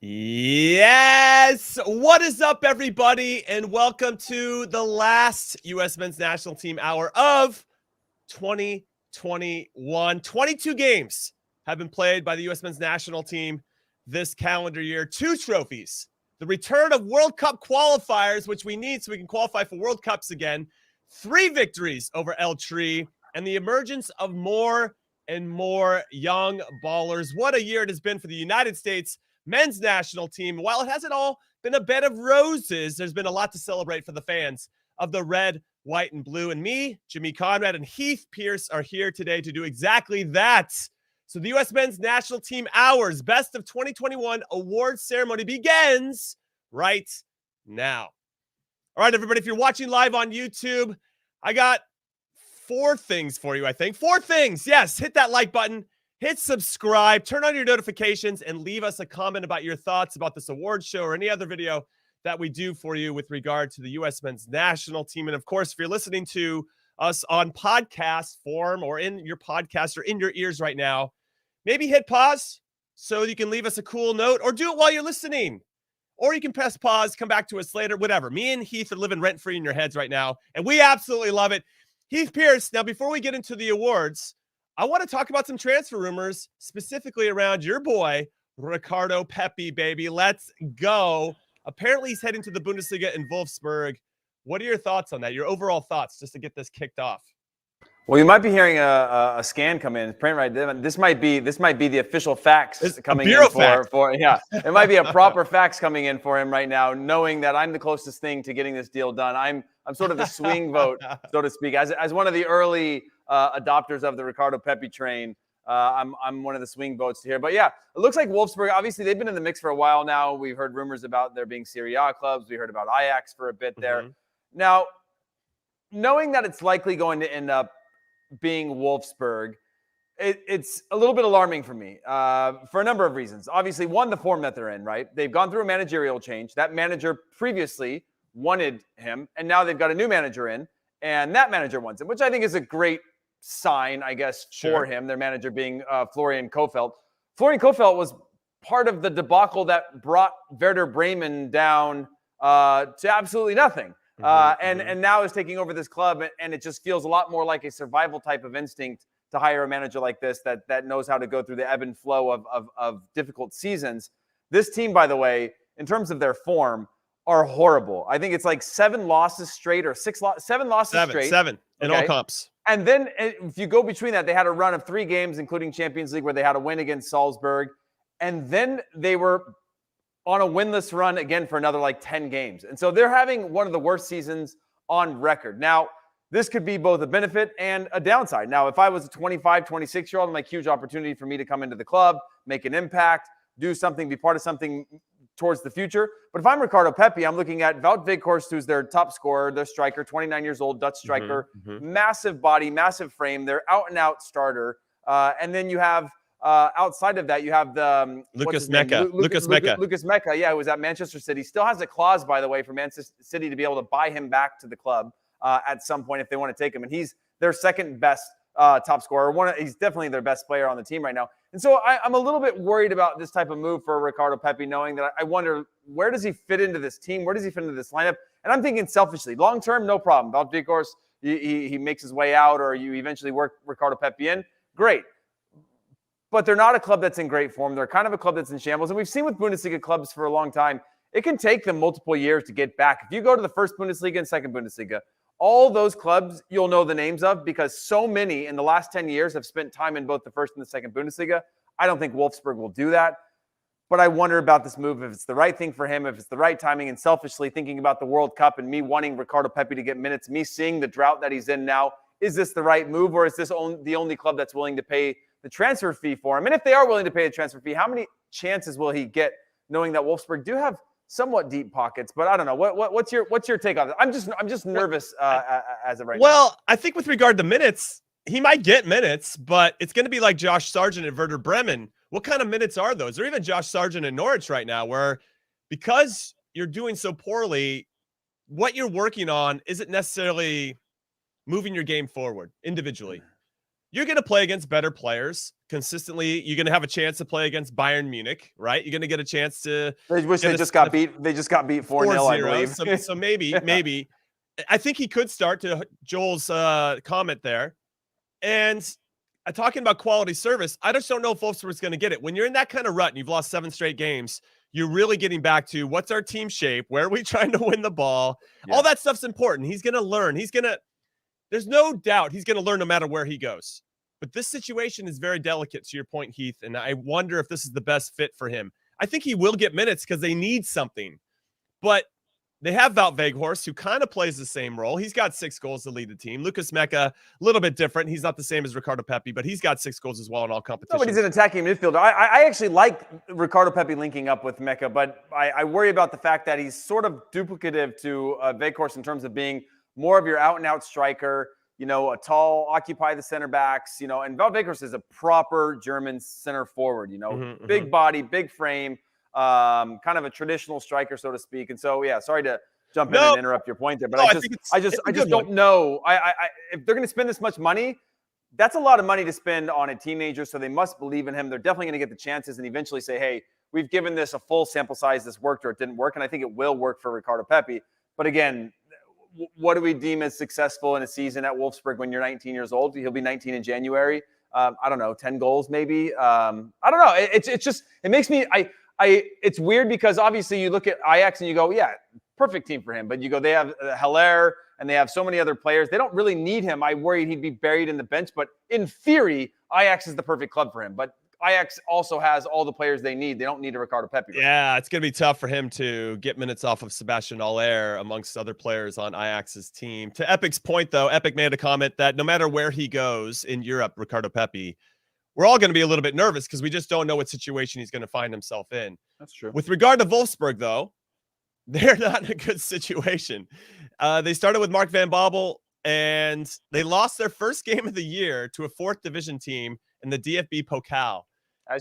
Yes! What is up, everybody? And welcome to the last U.S. men's national team hour of 2021. 22 games have been played by the U.S. men's national team this calendar year. 2 trophies. The return of World Cup qualifiers, which we need so we can qualify for World Cups again. 3 victories over El Tri, and the emergence of more and more young ballers. What a year it has been for the United States men's national team. While it hasn't all been a bed of roses, there's been a lot to celebrate for the fans of the red, white, and blue. And me, Jimmy Conrad, and Heath Pearce are here today to do exactly that. So the U.S. men's national team hours best of 2021 awards ceremony begins right now. All right, everybody, if you're watching live on YouTube, I got 4 things for you, I think. 4 things. Yes, hit that like button. Hit subscribe, turn on your notifications, and leave us a comment about your thoughts about this award show or any other video that we do for you with regard to the U.S. men's national team. And of course, if you're listening to us on podcast form or in your podcast or in your ears right now, maybe hit pause so you can leave us a cool note, or do it while you're listening. Or you can press pause, come back to us later, whatever. Me and Heath are living rent-free in your heads right now, and we absolutely love it. Heath Pearce, now before we get into the awards, I want to talk about some transfer rumors, specifically around your boy, Ricardo Pepi, baby. Let's go. Apparently, he's heading to the Bundesliga in Wolfsburg. What are your thoughts on that? Your overall thoughts, just to get this kicked off. Well, you might be hearing a scan come in. Print right there. This might be the official fax coming in for yeah. It might be a proper fax coming in for him right now, knowing that I'm the closest thing to getting this deal done. I'm sort of the swing vote, so to speak, as one of the early adopters of the Ricardo Pepi train. I'm one of the swing votes here. But yeah, it looks like Wolfsburg, obviously they've been in the mix for a while now. We've heard rumors about there being Serie A clubs. We heard about Ajax for a bit there. Now, knowing that it's likely going to end up being Wolfsburg, it's a little bit alarming for me for a number of reasons. Obviously, one, the form that they're in, right? They've gone through a managerial change. That manager previously wanted him, and now they've got a new manager in, and that manager wants him, which I think is a great sign, I guess, for him, their manager being Florian Kohfeldt. Florian Kohfeldt was part of the debacle that brought Werder Bremen down to absolutely nothing. And now is taking over this club, and it just feels a lot more like a survival type of instinct to hire a manager like this that knows how to go through the ebb and flow of difficult seasons. This team, by the way, in terms of their form, are horrible. I think it's like 7 losses straight or 7 losses straight. 7 in all comps. And then if you go between that, they had a run of 3 games, including Champions League, where they had a win against Salzburg. And then they were on a winless run again for another like 10 games. And so they're having one of the worst seasons on record. Now, this could be both a benefit and a downside. Now, if I was a 25, 26-year-old, I'm like, huge opportunity for me to come into the club, make an impact, do something, be part of something towards the future. But if I'm Ricardo Pepi, I'm looking at Wout Weghorst, who's their top scorer, their striker, 29 years old, Dutch striker, massive body, massive frame. They're out-and-out starter. And then you have outside of that, you have the Lucas Mecca. Lucas Mecca, yeah, who was at Manchester City. Still has a clause, by the way, for Manchester City to be able to buy him back to the club at some point if they want to take him. And he's their second best top scorer. He's definitely their best player on the team right now. And so I'm a little bit worried about this type of move for Ricardo Pepi, knowing that I wonder, where does he fit into this team? Where does he fit into this lineup? And I'm thinking selfishly, long-term, no problem. Wout Weghorst, he makes his way out, or you eventually work Ricardo Pepi in. Great. But they're not a club that's in great form. They're kind of a club that's in shambles. And we've seen with Bundesliga clubs for a long time, it can take them multiple years to get back. If you go to the first Bundesliga and second Bundesliga, all those clubs you'll know the names of, because so many in the last 10 years have spent time in both the first and the second Bundesliga. I don't think Wolfsburg will do that. But I wonder about this move, if it's the right thing for him, if it's the right timing, and selfishly thinking about the World Cup and me wanting Ricardo Pepi to get minutes, me seeing the drought that he's in now. Is this the right move, or is this the only club that's willing to pay the transfer fee for him? And if they are willing to pay the transfer fee, how many chances will he get, knowing that Wolfsburg do have somewhat deep pockets? But I don't know. What's your take on it? I'm just nervous as of right now. Well, I think with regard to minutes, he might get minutes, but it's going to be like Josh Sargent at Werder Bremen. What kind of minutes are those? Or even Josh Sargent in Norwich right now, where because you're doing so poorly, what you're working on isn't necessarily moving your game forward individually. you're going to play against better players consistently. You're going to have a chance to play against Bayern Munich, right? You're going to get a chance to. They just got beat. They just got beat 4-0, I believe. So maybe. I think he could start, to Joel's comment there. And talking about quality service, I just don't know if Wolfsburg's going to get it. When you're in that kind of rut and you've lost 7 straight games, you're really getting back to what's our team shape? Where are we trying to win the ball? Yeah. All that stuff's important. He's going to learn. There's no doubt he's going to learn no matter where he goes. But this situation is very delicate, to your point, Heath, and I wonder if this is the best fit for him. I think he will get minutes because they need something. But they have Wout Weghorst, who kind of plays the same role. He's got 6 goals to lead the team. Lucas Mecca, a little bit different. He's not the same as Ricardo Pepi, but he's got 6 goals as well in all competitions. No, but he's an attacking midfielder. I actually like Ricardo Pepi linking up with Mecca, but I worry about the fact that he's sort of duplicative to Weghorst in terms of being more of your out-and-out striker, a tall, occupy the center backs, and Wout Weghorst is a proper German center forward, big body, big frame, kind of a traditional striker, so to speak. And so, yeah, sorry to jump in and interrupt your point there, but I just don't know. If they're going to spend this much money, that's a lot of money to spend on a teenager, so they must believe in him. They're definitely going to get the chances and eventually say, hey, we've given this a full sample size. This worked or it didn't work, and I think it will work for Ricardo Pepi. But again, what do we deem as successful in a season at Wolfsburg when you're 19 years old? He'll be 19 in January. I don't know, 10 goals maybe. I don't know. It makes me it's weird because obviously you look at Ajax and you go, yeah, perfect team for him. But you go, they have Haller and they have so many other players. They don't really need him. I worried he'd be buried in the bench. But in theory, Ajax is the perfect club for him. But Ajax also has all the players they need. They don't need a Ricardo Pepi. Yeah, it's going to be tough for him to get minutes off of Sebastian Haller amongst other players on Ajax's team. To Epic's point, though, Epic made a comment that no matter where he goes in Europe, Ricardo Pepi, we're all going to be a little bit nervous because we just don't know what situation he's going to find himself in. That's true. With regard to Wolfsburg, though, they're not in a good situation. They started with Mark van Bommel, and they lost their first game of the year to a 4th division team in the DFB Pokal. All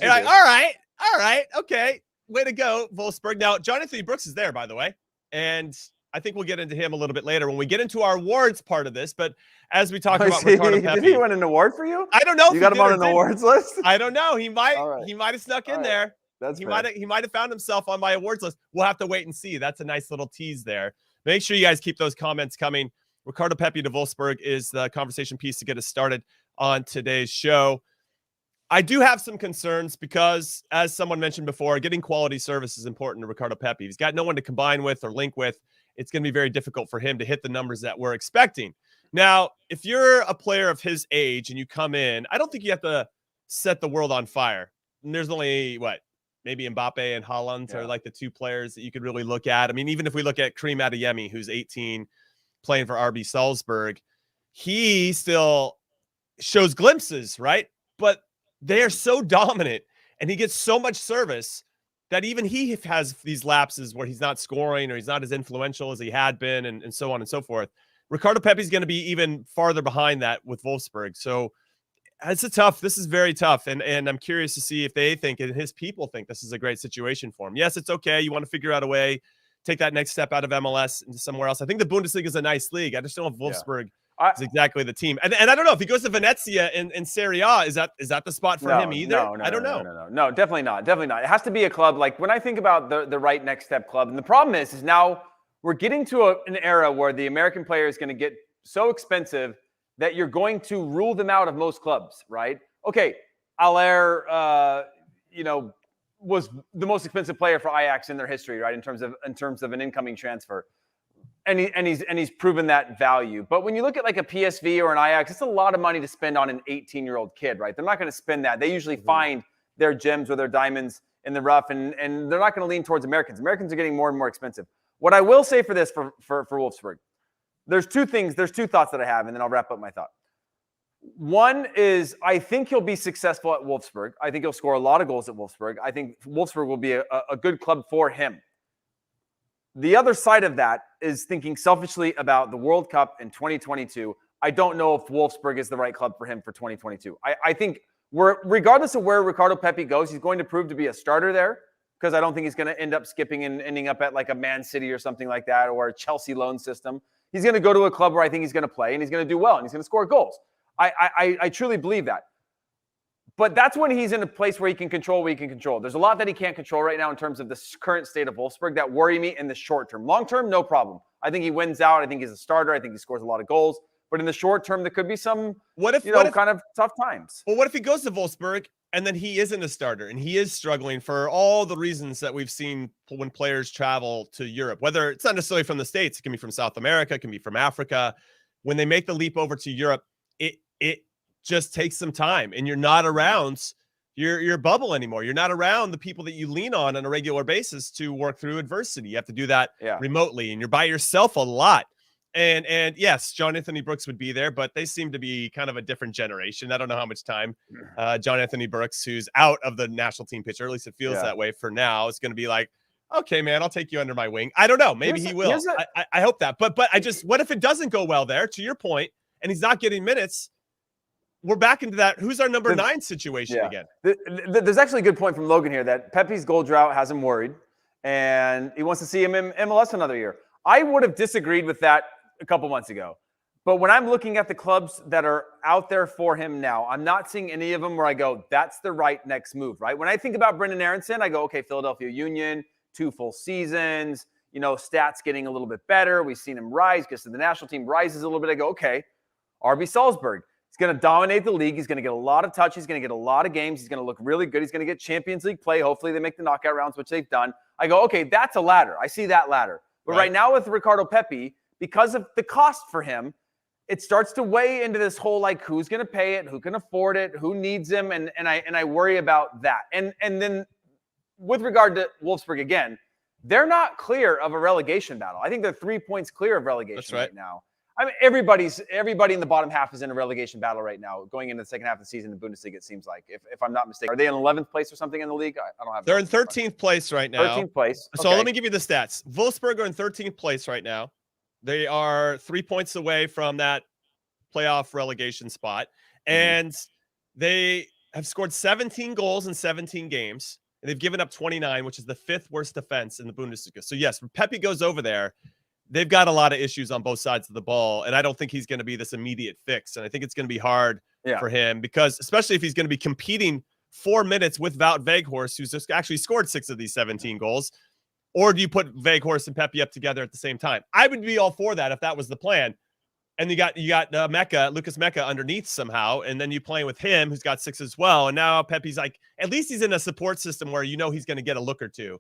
right, okay. Way to go, Wolfsburg. Now, Jonathan Brooks is there, by the way, and I think we'll get into him a little bit later when we get into our awards part of this. But as we talk about Ricardo Pepi, did he win an award for you? I don't know. You got him on an awards list? I don't know. He might. He might have snuck in there. That's he might have found himself on my awards list. We'll have to wait and see. That's a nice little tease there. Make sure you guys keep those comments coming. Ricardo Pepi to Wolfsburg is the conversation piece to get us started on today's show. I do have some concerns because, as someone mentioned before, getting quality service is important to Ricardo Pepi. He's got no one to combine with or link with. It's going to be very difficult for him to hit the numbers that we're expecting. Now, if you're a player of his age and you come in, I don't think you have to set the world on fire. And there's only, maybe Mbappe and Haaland are like the 2 players that you could really look at. I mean, even if we look at Karim Adeyemi, who's 18, playing for RB Salzburg, he still shows glimpses, right? But they are so dominant and he gets so much service that even he has these lapses where he's not scoring or he's not as influential as he had been and so on and so forth. Ricardo Pepi is going to be even farther behind that with Wolfsburg. So this is very tough. And I'm curious to see if they think and his people think this is a great situation for him. Yes, it's okay. You want to figure out a way, take that next step out of MLS into somewhere else. I think the Bundesliga is a nice league. I just don't know if Wolfsburg is exactly the team. And I don't know if he goes to Venezia in Serie A, is that the spot for him either? I don't know. No, definitely not. Definitely not. It has to be a club. Like when I think about the right next step club, and the problem is now we're getting to an era where the American player is going to get so expensive that you're going to rule them out of most clubs, right? Okay, Haller, was the most expensive player for Ajax in their history, right? In terms of an incoming transfer. And he's proven that value. But when you look at like a PSV or an Ajax, it's a lot of money to spend on an 18-year-old kid, right? They're not going to spend that. They usually find their gems or their diamonds in the rough, and they're not going to lean towards Americans. Americans are getting more and more expensive. What I will say for this for Wolfsburg, there's 2 thoughts that I have, and then I'll wrap up my thought. One is I think he'll be successful at Wolfsburg. I think he'll score a lot of goals at Wolfsburg. I think Wolfsburg will be a good club for him. The other side of that is thinking selfishly about the World Cup in 2022. I don't know if Wolfsburg is the right club for him for 2022. I think regardless of where Ricardo Pepi goes, he's going to prove to be a starter there because I don't think he's going to end up skipping and ending up at like a Man City or something like that or a Chelsea loan system. He's going to go to a club where I think he's going to play and he's going to do well and he's going to score goals. I truly believe that. But that's when he's in a place where he can control what he can control. There's a lot that he can't control right now in terms of the current state of Wolfsburg that worry me in the short term. Long term, no problem. I think he wins out. I think he's a starter. I think he scores a lot of goals. But in the short term, there could be some, kind of tough times. Well, what if he goes to Wolfsburg and then he isn't a starter and he is struggling for all the reasons that we've seen when players travel to Europe, whether it's not necessarily from the States, it can be from South America, it can be from Africa. When they make the leap over to Europe, it just takes some time and you're not around your bubble anymore. You're not around the people that you lean on a regular basis to work through adversity. You have to do that remotely and you're by yourself a lot. And yes, John Anthony Brooks would be there, but they seem to be kind of a different generation. I don't know how much time John Anthony Brooks, who's out of the national team picture, at least it feels that way for now, is going to be like, okay, man, I'll take you under my wing. I don't know. Maybe he will. I hope that. But I just, what if it doesn't go well there, to your point, and he's not getting minutes? We're back into that. Who's our number 9 situation again? There's actually a good point from Logan here that Pepi's goal drought has him worried, and he wants to see him in MLS another year. I would have disagreed with that a couple months ago. But when I'm looking at the clubs that are out there for him now, I'm not seeing any of them where I go, that's the right next move, right? When I think about Brendan Aronson, I go, okay, Philadelphia Union, 2 full seasons, stats getting a little bit better. We've seen him rise because the national team rises a little bit. I go, okay, RB Salzburg. He's going to dominate the league. He's going to get a lot of touch. He's going to get a lot of games. He's going to look really good. He's going to get Champions League play. Hopefully they make the knockout rounds, which they've done. I go, okay, that's a ladder. I see that ladder. But right now with Ricardo Pepi, because of the cost for him, it starts to weigh into this whole, like, who's going to pay it, who can afford it, who needs him, and I worry about that. And then with regard to Wolfsburg again, they're not clear of a relegation battle. I think they're 3 points clear of relegation right now. I mean, everybody in the bottom half is in a relegation battle right now, going into the second half of the season in the Bundesliga, it seems like, if I'm not mistaken. Are they in 11th place or something in the league? I don't have. They're in 13th place right now. 13th place. So let me give you the stats. Wolfsburg are in 13th place right now. They are 3 points away from that playoff relegation spot. And they have scored 17 goals in 17 games. And they've given up 29, which is the 5th worst defense in the Bundesliga. So yes, when Pepi goes over there, they've got a lot of issues on both sides of the ball. And I don't think he's going to be this immediate fix. And I think it's going to be hard for him because especially if he's going to be competing 4 minutes with Wout Weghorst, who's just actually scored 6 of these 17 goals. Or do you put Weghorst and Pepi up together at the same time? I would be all for that if that was the plan. And you got Lucas Mecca underneath somehow, and then you playing with him, who's got 6 as well. And now Pepi's like, at least he's in a support system where he's going to get a look or two.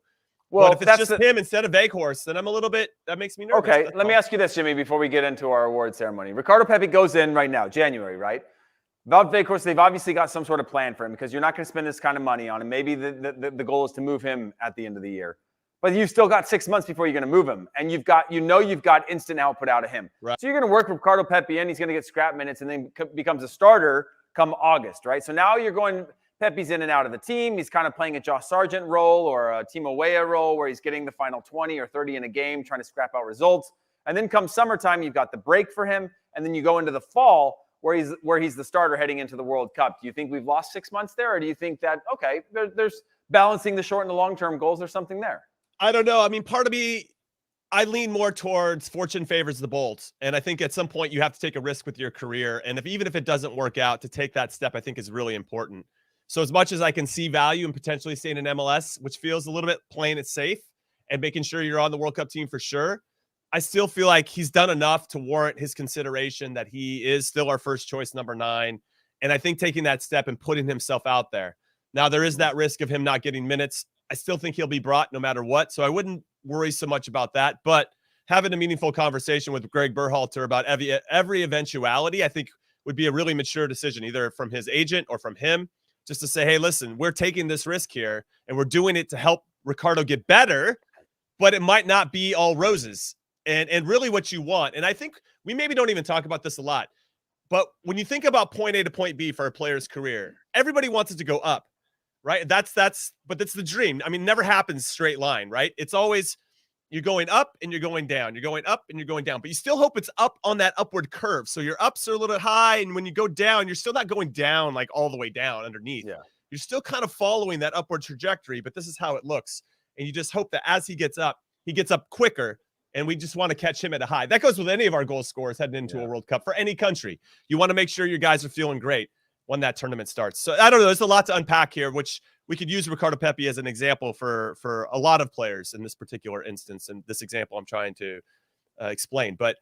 Well, but if it's just him instead of Weghorst, then I'm a little bit, that makes me nervous. Okay, let me ask you this, Jimmy, before we get into our award ceremony. Ricardo Pepi goes in right now, January, right? Wout Weghorst, they've obviously got some sort of plan for him because you're not going to spend this kind of money on him. Maybe the goal is to move him at the end of the year. But you've still got 6 months before you're going to move him. And you've got instant output out of him. Right. So you're going to work Ricardo Pepi in. He's going to get scrap minutes and then becomes a starter come August, right? So now you're going, Pepi's in and out of the team. He's kind of playing a Josh Sargent role or a Timo Weah role where he's getting the final 20 or 30 in a game, trying to scrap out results. And then come summertime, you've got the break for him. And then you go into the fall where he's the starter heading into the World Cup. Do you think we've lost 6 months there? Or do you think that, okay, there's balancing the short and the long-term goals, there's something there? I don't know. I mean, part of me, I lean more towards fortune favors the bold. And I think at some point you have to take a risk with your career. And even if it doesn't work out, to take that step, I think is really important. So as much as I can see value in potentially staying in MLS, which feels a little bit playing it safe and making sure you're on the World Cup team for sure, I still feel like he's done enough to warrant his consideration that he is still our first choice number 9. And I think taking that step and putting himself out there. Now, there is that risk of him not getting minutes. I still think he'll be brought no matter what. So I wouldn't worry so much about that. But having a meaningful conversation with Greg Berhalter about every eventuality, I think would be a really mature decision, either from his agent or from him, just to say, hey, listen, we're taking this risk here and we're doing it to help Ricardo get better, but it might not be all roses. And really what you want. And I think we maybe don't even talk about this a lot, but when you think about point A to point B for a player's career, everybody wants it to go up. Right. But that's the dream. I mean, it never happens straight line, right? It's always you're going up and you're going down. You're going up and you're going down, but you still hope it's up on that upward curve. So your ups are a little bit high. And when you go down, you're still not going down like all the way down underneath. Yeah. You're still kind of following that upward trajectory, but this is how it looks. And you just hope that as he gets up quicker And we just want to catch him at a high. That goes with any of our goal scorers heading into a World Cup for any country. You want to make sure your guys are feeling great when that tournament starts. So I don't know. There's a lot to unpack here, which we could use Ricardo Pepi as an example for a lot of players in this particular instance. And this example I'm trying to explain. But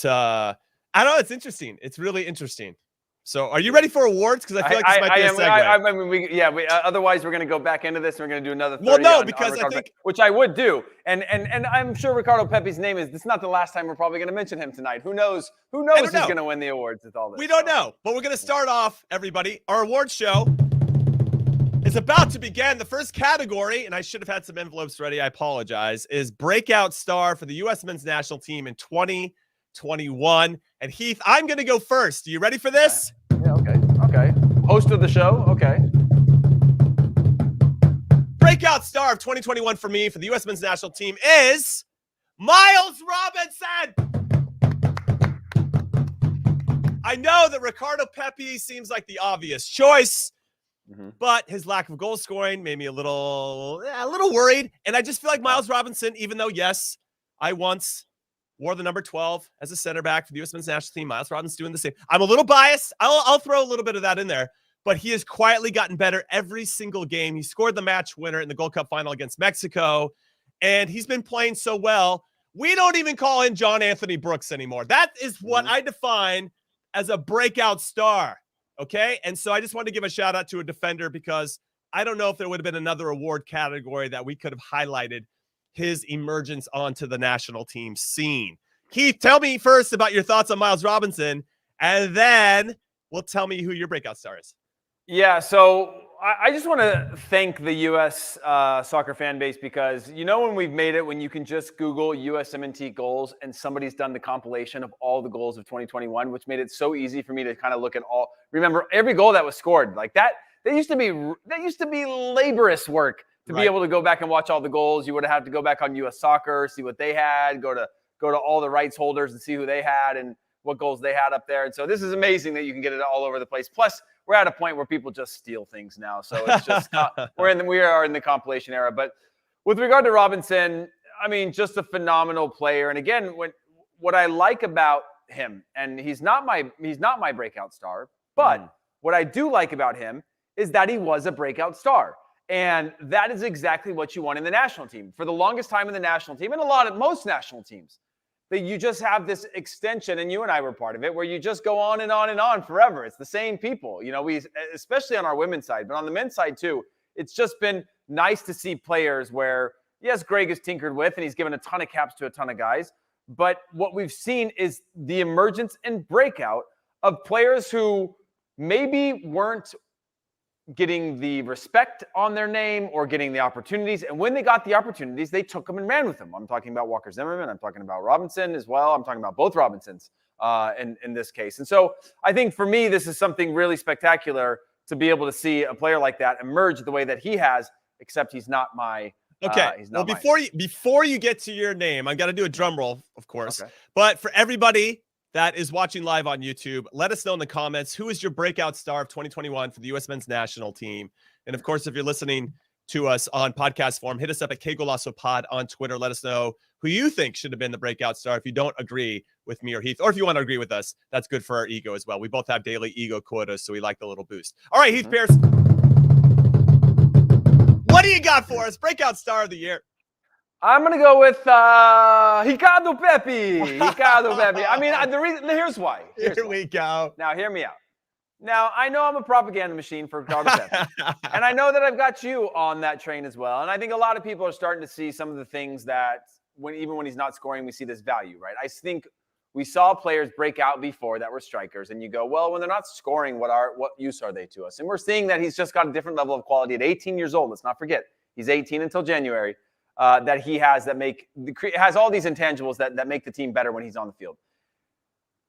I don't know. It's interesting. It's really interesting. So are you ready for awards? Because I feel like this might be a segue. Otherwise, we're going to go back into this. And we're going to do another 30 Well, no, on because Ricardo I think... Pepi, which I would do. And I'm sure Ricardo Pepi's name is – this is not the last time we're probably going to mention him tonight. Who knows who's going to win the awards with all this? We don't know. But we're going to start off, everybody. Our award show is about to begin. The first category, and I should have had some envelopes ready. I apologize, is Breakout Star for the U.S. Men's National Team in 2021. And Heath, I'm going to go first. Are you ready for this? Yeah, okay. Host of the show, okay. Breakout Star of 2021 for me, for the U.S. Men's National Team, is Miles Robinson. I know that Ricardo Pepi seems like the obvious choice, but his lack of goal scoring made me a little worried. And I just feel like Miles Robinson, even though, yes, I once wore the number 12 as a center back for the U.S. Men's National Team. Miles Robinson's doing the same. I'm a little biased. I'll throw a little bit of that in there, but he has quietly gotten better every single game. He scored the match winner in the Gold Cup final against Mexico, and he's been playing so well. We don't even call him John Anthony Brooks anymore. That is what I define as a breakout star, okay? And so I just wanted to give a shout-out to a defender because I don't know if there would have been another award category that we could have highlighted his emergence onto the national team scene. Heath, tell me first about your thoughts on Miles Robinson, and then tell me who your breakout star is. Yeah, so I just want to thank the U.S. Soccer fan base because when we've made it, when you can just Google USMNT goals and somebody's done the compilation of all the goals of 2021, which made it so easy for me to kind of look at remember every goal that was scored like that. That used to be laborious work. To be able to go back and watch all the goals, you would have had to go back on U.S. Soccer, see what they had, go to all the rights holders and see who they had and what goals they had up there. And so this is amazing that you can get it all over the place. Plus, we're at a point where people just steal things now. So it's just we are in the compilation era. But with regard to Robinson, I mean, just a phenomenal player. And again, what I like about him, and he's not my breakout star, but what I do like about him is that he was a breakout star. And that is exactly what you want in the national team. For the longest time in the national team, and most national teams, that you just have this extension, and you and I were part of it, where you just go on and on and on forever. It's the same people. We, especially on our women's side, but on the men's side too, it's just been nice to see players where, yes, Greg has tinkered with, and he's given a ton of caps to a ton of guys. But what we've seen is the emergence and breakout of players who maybe weren't getting the respect on their name or getting the opportunities. And when they got the opportunities, they took them and ran with them. I'm talking about Walker Zimmerman. I'm talking about Robinson as well. I'm talking about both Robinsons in this case. And so I think for me, this is something really spectacular to be able to see a player like that emerge the way that he has, except he's not my before you get to your name, I got to do a drum roll, of course. Okay. But for everybody that is watching live on YouTube, let us know in the comments who is your breakout star of 2021 for the U.S. Men's National Team. And of course, if you're listening to us on podcast form, hit us up at Qué Golazo Pod on Twitter. Let us know who you think should have been the breakout star if you don't agree with me or Heath, or if you want to agree with us. That's good for our ego as well. We both have daily ego quotas, so we like the little boost. All right, Heath Pearce, what do you got for us? Breakout star of the year. I'm going to go with Ricardo Pepi. Ricardo Pepi. I mean, here's why. Here we go. Now, hear me out. Now, I know I'm a propaganda machine for Ricardo Pepi. And I know that I've got you on that train as well. And I think a lot of people are starting to see some of the things that, even when he's not scoring, we see this value, right? I think we saw players break out before that were strikers. And you go, well, when they're not scoring, what use are they to us? And we're seeing that he's just got a different level of quality at 18 years old. Let's not forget, he's 18 until January. That he has has all these intangibles that make the team better when he's on the field.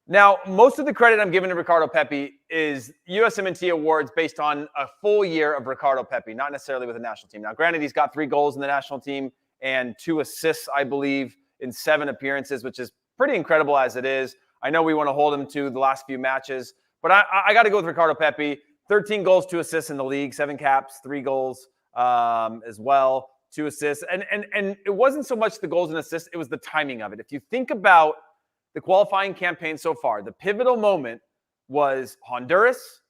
Now, most of the credit I'm giving to Ricardo Pepi is USMNT awards based on a full year of Ricardo Pepi, not necessarily with the national team. Now, granted, he's got 3 goals in the national team and 2 assists, I believe, in 7 appearances, which is pretty incredible as it is. I know we want to hold him to the last few matches, but I got to go with Ricardo Pepi. 13 goals, 2 assists in the league, 7 caps, 3 goals as well. 2 assists. And it wasn't so much the goals and assists, it was the timing of it. If you think about the qualifying campaign so far, the pivotal moment was Honduras,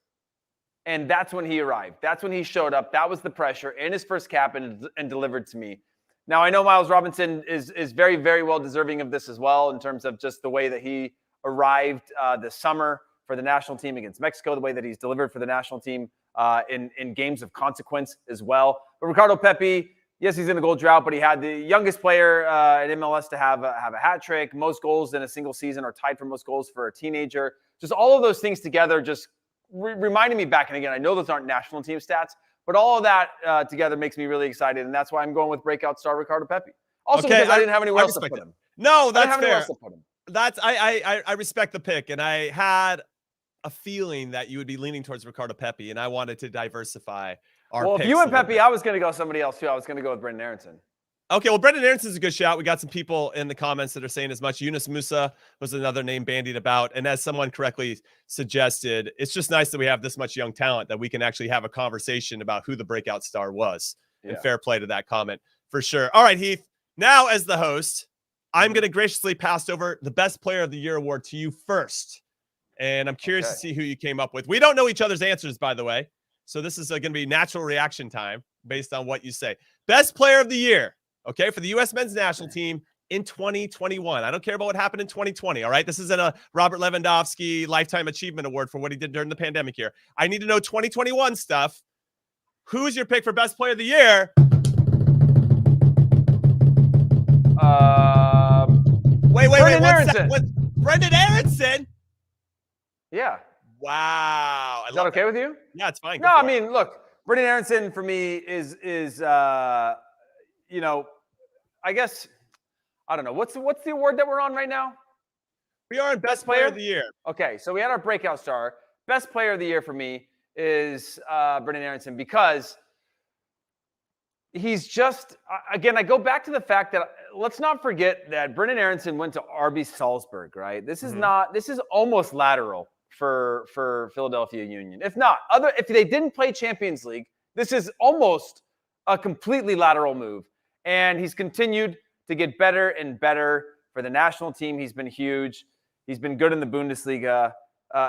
and that's when he arrived. That's when he showed up. That was the pressure in his first cap and delivered to me. Now, I know Miles Robinson is very, very well deserving of this as well in terms of just the way that he arrived this summer for the national team against Mexico, the way that he's delivered for the national team in games of consequence as well. But Ricardo Pepi, yes, he's in a goal drought, but he had the youngest player in MLS to have a hat trick. Most goals in a single season are tied for most goals for a teenager. Just all of those things together just reminding me back. And again, I know those aren't national team stats, but all of that together makes me really excited. And that's why I'm going with breakout star Ricardo Pepi. Also, because I didn't have anywhere else to put him. No, that's fair. I respect the pick. And I had a feeling that you would be leaning towards Ricardo Pepi, and I wanted to diversify our picks. Well, if you went Pepi, I was going to go somebody else too. I was going to go with Brendan Aronson. Okay, well, Brendan Aronson's a good shout. We got some people in the comments that are saying as much. Yunus Musa was another name bandied about. And as someone correctly suggested, it's just nice that we have this much young talent that we can actually have a conversation about who the breakout star was. Yeah. And fair play to that comment for sure. All right, Heath. Now, as the host, I'm going to graciously pass over the Best Player of the Year award to you first. And I'm curious to see who you came up with. We don't know each other's answers, by the way. So this is going to be natural reaction time based on what you say. Best Player of the Year. Okay, for the U.S. men's national team in 2021. I don't care about what happened in 2020, all right? This isn't a Robert Lewandowski Lifetime Achievement Award for what he did during the pandemic here. I need to know 2021 stuff. Who's your pick for Best Player of the Year? Wait. Brendan Aronson. Brendan Aronson? Yeah. Wow. Is that okay with you? Yeah, it's fine. No, I mean, look, Brendan Aronson for me is you know, I guess, I don't know. What's the award that we're on right now? We are in Best Player of the Year. Okay, so we had our breakout star. Best Player of the Year for me is Brendan Aronson because he's just, again, I go back to the fact that let's not forget that Brendan Aronson went to RB Salzburg, right? This is this is almost lateral for Philadelphia Union. If they didn't play Champions League, this is almost a completely lateral move. And he's continued to get better and better for the national team. He's been huge. He's been good in the Bundesliga.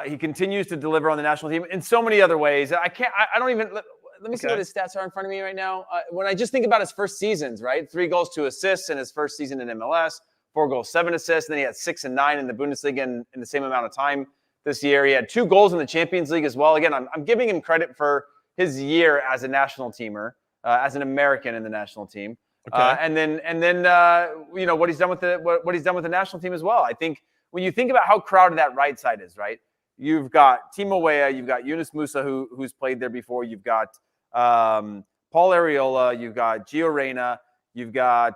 He continues to deliver on the national team in so many other ways. I don't even, let me see what his stats are in front of me right now. When I just think about his first seasons, right? 3 goals, 2 assists in his first season in MLS, 4 goals, 7 assists. And then he had 6 and 9 in the Bundesliga in the same amount of time this year. He had 2 goals in the Champions League as well. Again, I'm giving him credit for his year as a national teamer, as an American in the national team. Okay. And then you know what he's done with the national team as well. I think when you think about how crowded that right side is, right? You've got Timo Weah, you've got Yunus Musa who's played there before. You've got Paul Arriola, you've got Gio Reyna, you've got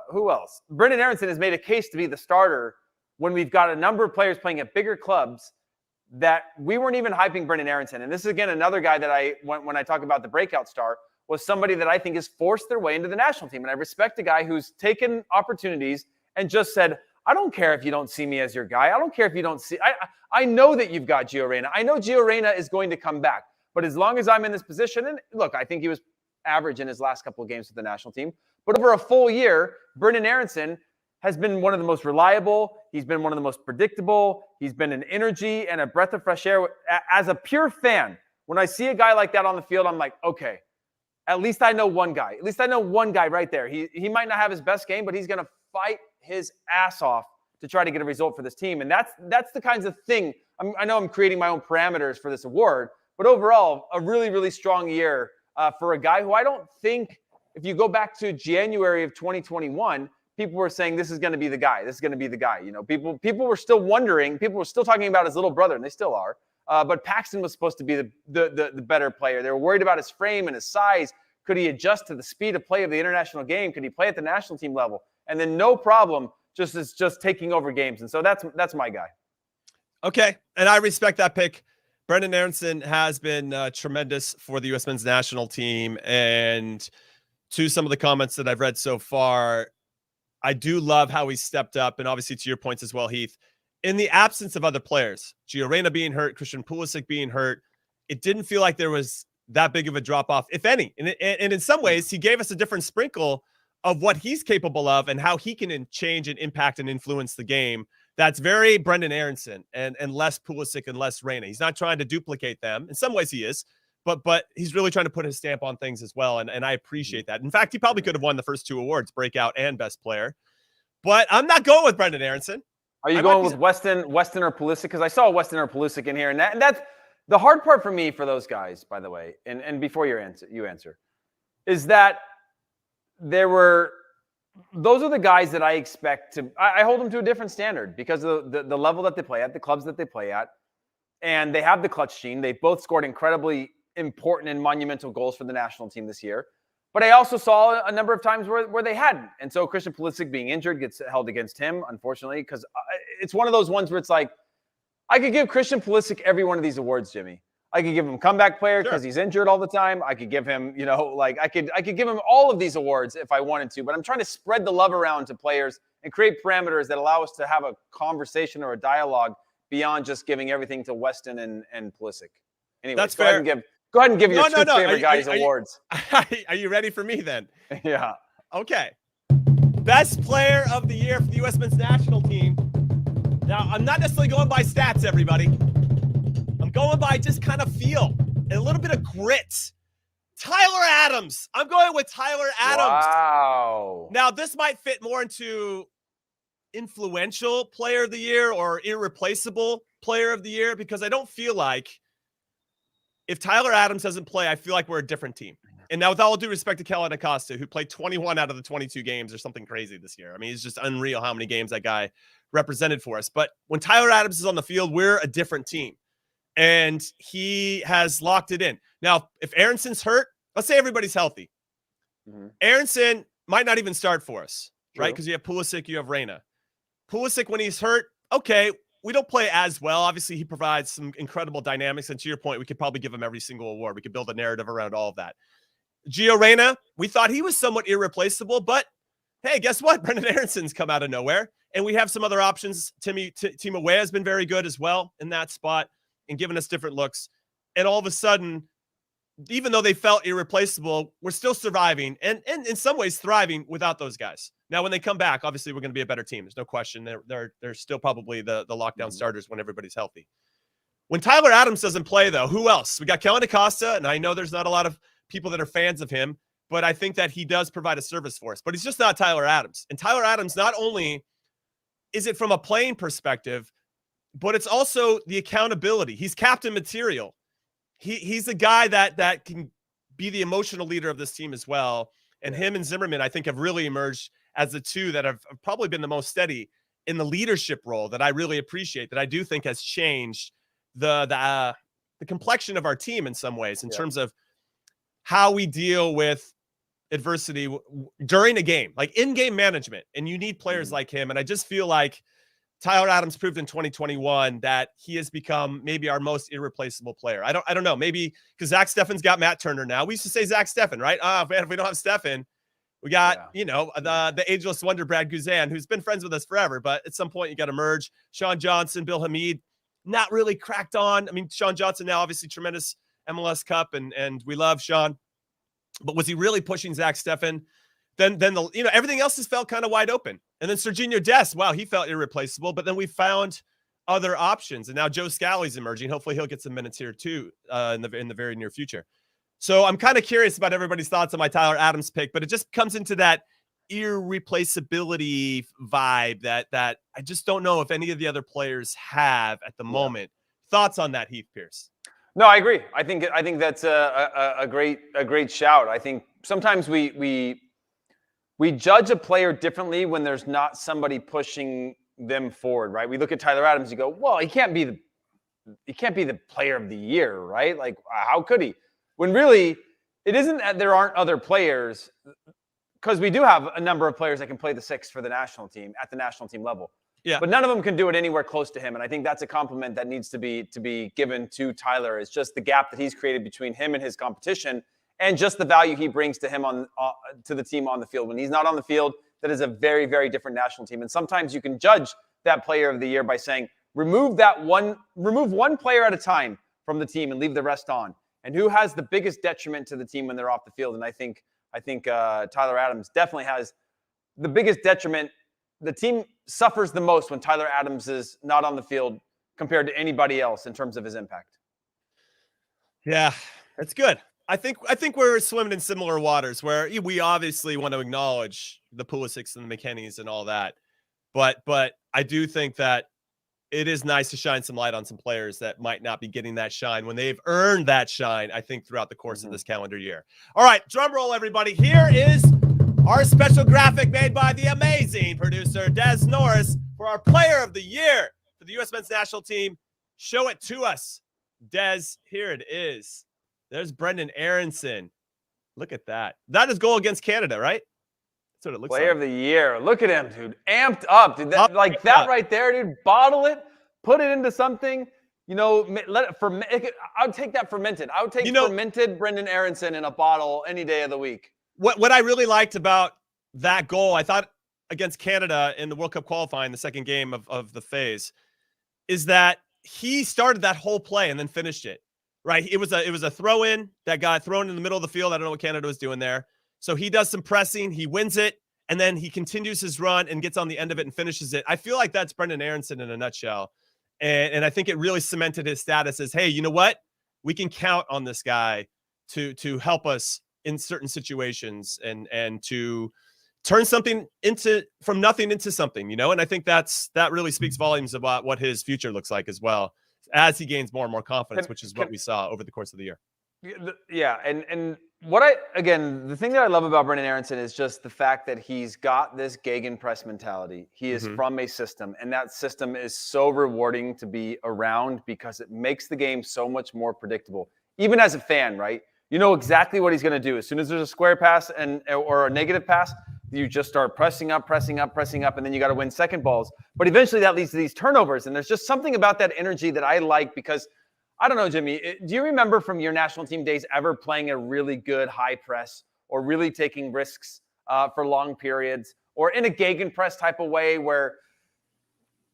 who else? Brendan Aronson has made a case to be the starter when we've got a number of players playing at bigger clubs that we weren't even hyping Brendan Aronson. And this is again another guy that when I talk about the breakout star, was somebody that I think has forced their way into the national team. And I respect a guy who's taken opportunities and just said, I don't care if you don't see me as your guy. I don't care if you don't see. I know that you've got Gio Reyna. I know Gio Reyna is going to come back. But as long as I'm in this position, and look, I think he was average in his last couple of games with the national team. But over a full year, Brendan Aronson has been one of the most reliable. He's been one of the most predictable. He's been an energy and a breath of fresh air. As a pure fan, when I see a guy like that on the field, I'm like, okay, at least I know one guy. At least I know one guy right there. He might not have his best game, but he's going to fight his ass off to try to get a result for this team. And that's the kinds of thing. I know I'm creating my own parameters for this award, but overall, a really, really strong year for a guy who I don't think, if you go back to January of 2021, people were saying this is going to be the guy. This is going to be the guy. You know, people were still wondering. People were still talking about his little brother, and they still are. But Paxton was supposed to be the better player. They were worried about his frame and his size. Could he adjust to the speed of play of the international game? Could he play at the national team level? And then no problem, just taking over games. And so that's my guy. Okay, and I respect that pick. Brendan Aronson has been tremendous for the U.S. men's national team. And to some of the comments that I've read so far, I do love how he stepped up. And obviously to your points as well, Heath, in the absence of other players, Gio Reyna being hurt, Christian Pulisic being hurt, it didn't feel like there was that big of a drop off, if any. And in some ways, he gave us a different sprinkle of what he's capable of and how he can change and impact and influence the game. That's very Brendan Aronson and less Pulisic and less Reyna. He's not trying to duplicate them. In some ways he is, but he's really trying to put his stamp on things as well. And I appreciate that. In fact, he probably could have won the first 2 awards, Breakout and Best Player. But I'm not going with Brendan Aronson. Are you going with Weston or Pulisic? Because I saw Weston or Pulisic in here. And that's the hard part for me for those guys, by the way, and before you answer, is that those are the guys that I expect to – I hold them to a different standard because of the level that they play at, the clubs that they play at, and they have the clutch gene. They both scored incredibly important and monumental goals for the national team this year. But I also saw a number of times where they hadn't. And so Christian Pulisic being injured gets held against him, unfortunately, because it's one of those ones where it's like, I could give Christian Pulisic every one of these awards, Jimmy. I could give him comeback player because he's injured all the time. I could give him, I could give him all of these awards if I wanted to, but I'm trying to spread the love around to players and create parameters that allow us to have a conversation or a dialogue beyond just giving everything to Weston and Pulisic. Anyway, that's fair. Go ahead and give your two favorite guys awards. Are you ready for me then? Yeah. Okay. Best player of the year for the U.S. men's national team. Now, I'm not necessarily going by stats, everybody. I'm going by just kind of feel and a little bit of grit. Tyler Adams. I'm going with Tyler Adams. Wow. Now, this might fit more into influential player of the year or irreplaceable player of the year because I don't feel like if Tyler Adams doesn't play, I feel like we're a different team. And now with all due respect to Kellyn Acosta, who played 21 out of the 22 games or something crazy this year. I mean, it's just unreal how many games that guy represented for us. But when Tyler Adams is on the field, we're a different team. And he has locked it in. Now, if Aronson's hurt, let's say everybody's healthy. Mm-hmm. Aronson might not even start for us, right? Because you have Pulisic, you have Reyna. Pulisic, when he's hurt, okay, we don't play as well. Obviously, he provides some incredible dynamics. And to your point, we could probably give him every single award. We could build a narrative around all of that. Gio Reyna, we thought he was somewhat irreplaceable, but hey, guess what? Brendan Aronson's come out of nowhere. And we have some other options. Timo Weah has been very good as well in that spot and giving us different looks. And all of a sudden, even though they felt irreplaceable, we're still surviving and in some ways thriving without those guys. Now, when they come back, obviously we're going to be a better team. There's no question. They're still probably the lockdown starters when everybody's healthy. When Tyler Adams doesn't play, though, who else? We got Kellyn Acosta, and I know there's not a lot of people that are fans of him, but I think that he does provide a service for us. But he's just not Tyler Adams. And Tyler Adams, not only is it from a playing perspective, but it's also the accountability. He's captain material. He's a guy that can be the emotional leader of this team as well. And him and Zimmerman, I think, have really emerged as the two that have probably been the most steady in the leadership role that I really appreciate, that I do think has changed the complexion of our team in some ways in terms of how we deal with adversity during a game, like in-game management. And you need players like him. And I just feel like Tyler Adams proved in 2021 that he has become maybe our most irreplaceable player. I don't know. Maybe because Zach Steffen's got Matt Turner now. We used to say Zach Steffen, right? If we don't have Steffen, we got, the ageless wonder Brad Guzan, who's been friends with us forever. But at some point, you got to merge. Sean Johnson, Bill Hamid, not really cracked on. I mean, Sean Johnson now, obviously, tremendous MLS Cup, and we love Sean. But was he really pushing Zach Steffen? Then everything else has felt kind of wide open. And then Serginho Dest, wow, he felt irreplaceable. But then we found other options, and now Joe Scally's emerging. Hopefully, he'll get some minutes here too in the very near future. So I'm kind of curious about everybody's thoughts on my Tyler Adams pick, but it just comes into that irreplaceability vibe that I just don't know if any of the other players have at the moment. Thoughts on that, Heath Pearce? No, I agree. I think that's a great shout. I think sometimes we judge a player differently when there's not somebody pushing them forward, right? We look at Tyler Adams, you go, well, he can't be the player of the year, right? Like, how could he? When really, it isn't that there aren't other players, because we do have a number of players that can play the six for the national team at the national team level. Yeah. But none of them can do it anywhere close to him. And I think that's a compliment that needs to be given to Tyler, is just the gap that he's created between him and his competition, and just the value he brings to him to the team on the field. When he's not on the field, that is a very, very different national team. And sometimes you can judge that player of the year by saying, remove one player at a time from the team and leave the rest on. and who has the biggest detriment to the team when they're off the field. And I think Tyler Adams definitely has the biggest detriment. The team suffers the most when Tyler Adams is not on the field compared to anybody else in terms of his impact. Yeah, that's good. I think we're swimming in similar waters where we obviously want to acknowledge the Pulisics and the McKennies and all that. But I do think that it is nice to shine some light on some players that might not be getting that shine when they've earned that shine, I think, throughout the course of this calendar year. All right, drum roll, everybody. Here is our special graphic made by the amazing producer, Des Norris, for our player of the year for the U.S. men's national team. Show it to us, Des. Here it is. There's Brenden Aaronson. Look at that. That is goal against Canada, right? That's what it looks like. Player of the year. Look at him, dude. Amped up, dude. That right there, dude. Bottle it, put it into something. Let it ferment. I would take that fermented. I would take fermented Brenden Aaronson in a bottle any day of the week. What I really liked about that goal, I thought against Canada in the World Cup qualifying, the second game of the phase, is that he started that whole play and then finished it. Right? It was a throw in that got thrown in the middle of the field. I don't know what Canada was doing there. So he does some pressing, he wins it, and then he continues his run and gets on the end of it and finishes it. I feel like that's Brenden Aaronson in a nutshell. And I think it really cemented his status as, hey, you know what? We can count on this guy to help us in certain situations and to turn something from nothing into something, And I think that really speaks volumes about what his future looks like as well, as he gains more and more confidence, which is what we saw over the course of the year. Yeah, and the thing that I love about Brenden Aaronson is just the fact that he's got this gegenpress mentality. He is from a system, and that system is so rewarding to be around because it makes the game so much more predictable. Even as a fan, right? You know exactly what he's going to do. As soon as there's a square pass or a negative pass, you just start pressing up, and then you got to win second balls. But eventually that leads to these turnovers, and there's just something about that energy that I like because – I don't know, Jimmy. Do you remember from your national team days ever playing a really good high press or really taking risks for long periods or in a gegenpress type of way where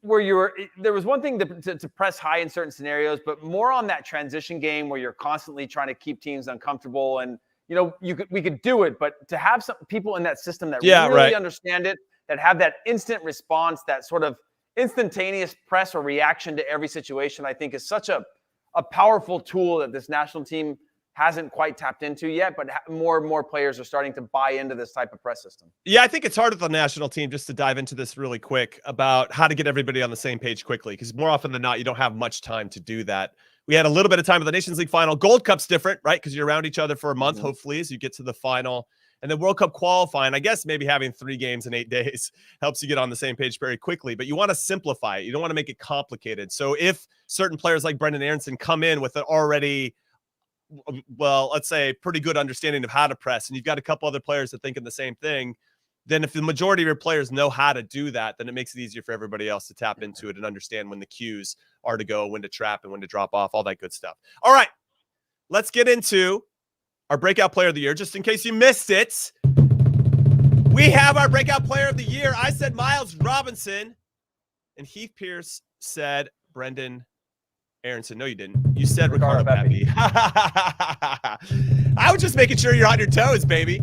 there was one thing to press high in certain scenarios, but more on that transition game where you're constantly trying to keep teams uncomfortable and, we could do it, but to have some people in that system that really understand it, that have that instant response, that sort of instantaneous press or reaction to every situation, I think is such a powerful tool that this national team hasn't quite tapped into yet, but more and more players are starting to buy into this type of press system. Yeah, I think it's hard with the national team just to dive into this really quick about how to get everybody on the same page quickly, because more often than not, you don't have much time to do that. We had a little bit of time with the Nations League final. Gold Cup's different, right? Because you're around each other for a month, hopefully, as you get to the final. And then World Cup qualifying, I guess maybe having 3 games in 8 days helps you get on the same page very quickly, but you want to simplify it. You don't want to make it complicated. So if certain players like Brenden Aaronson come in with an already, well, let's say pretty good understanding of how to press, and you've got a couple other players that think in the same thing, then if the majority of your players know how to do that, then it makes it easier for everybody else to tap into it and understand when the cues are to go, when to trap and when to drop off, all that good stuff. All right, let's get into our Breakout Player of the Year. Just in case you missed it, we have our Breakout Player of the Year. I said Miles Robinson, and Heath Pearce said Brenden Aaronson. No, you didn't. You said Ricardo Pepi. I was just making sure you're on your toes, baby.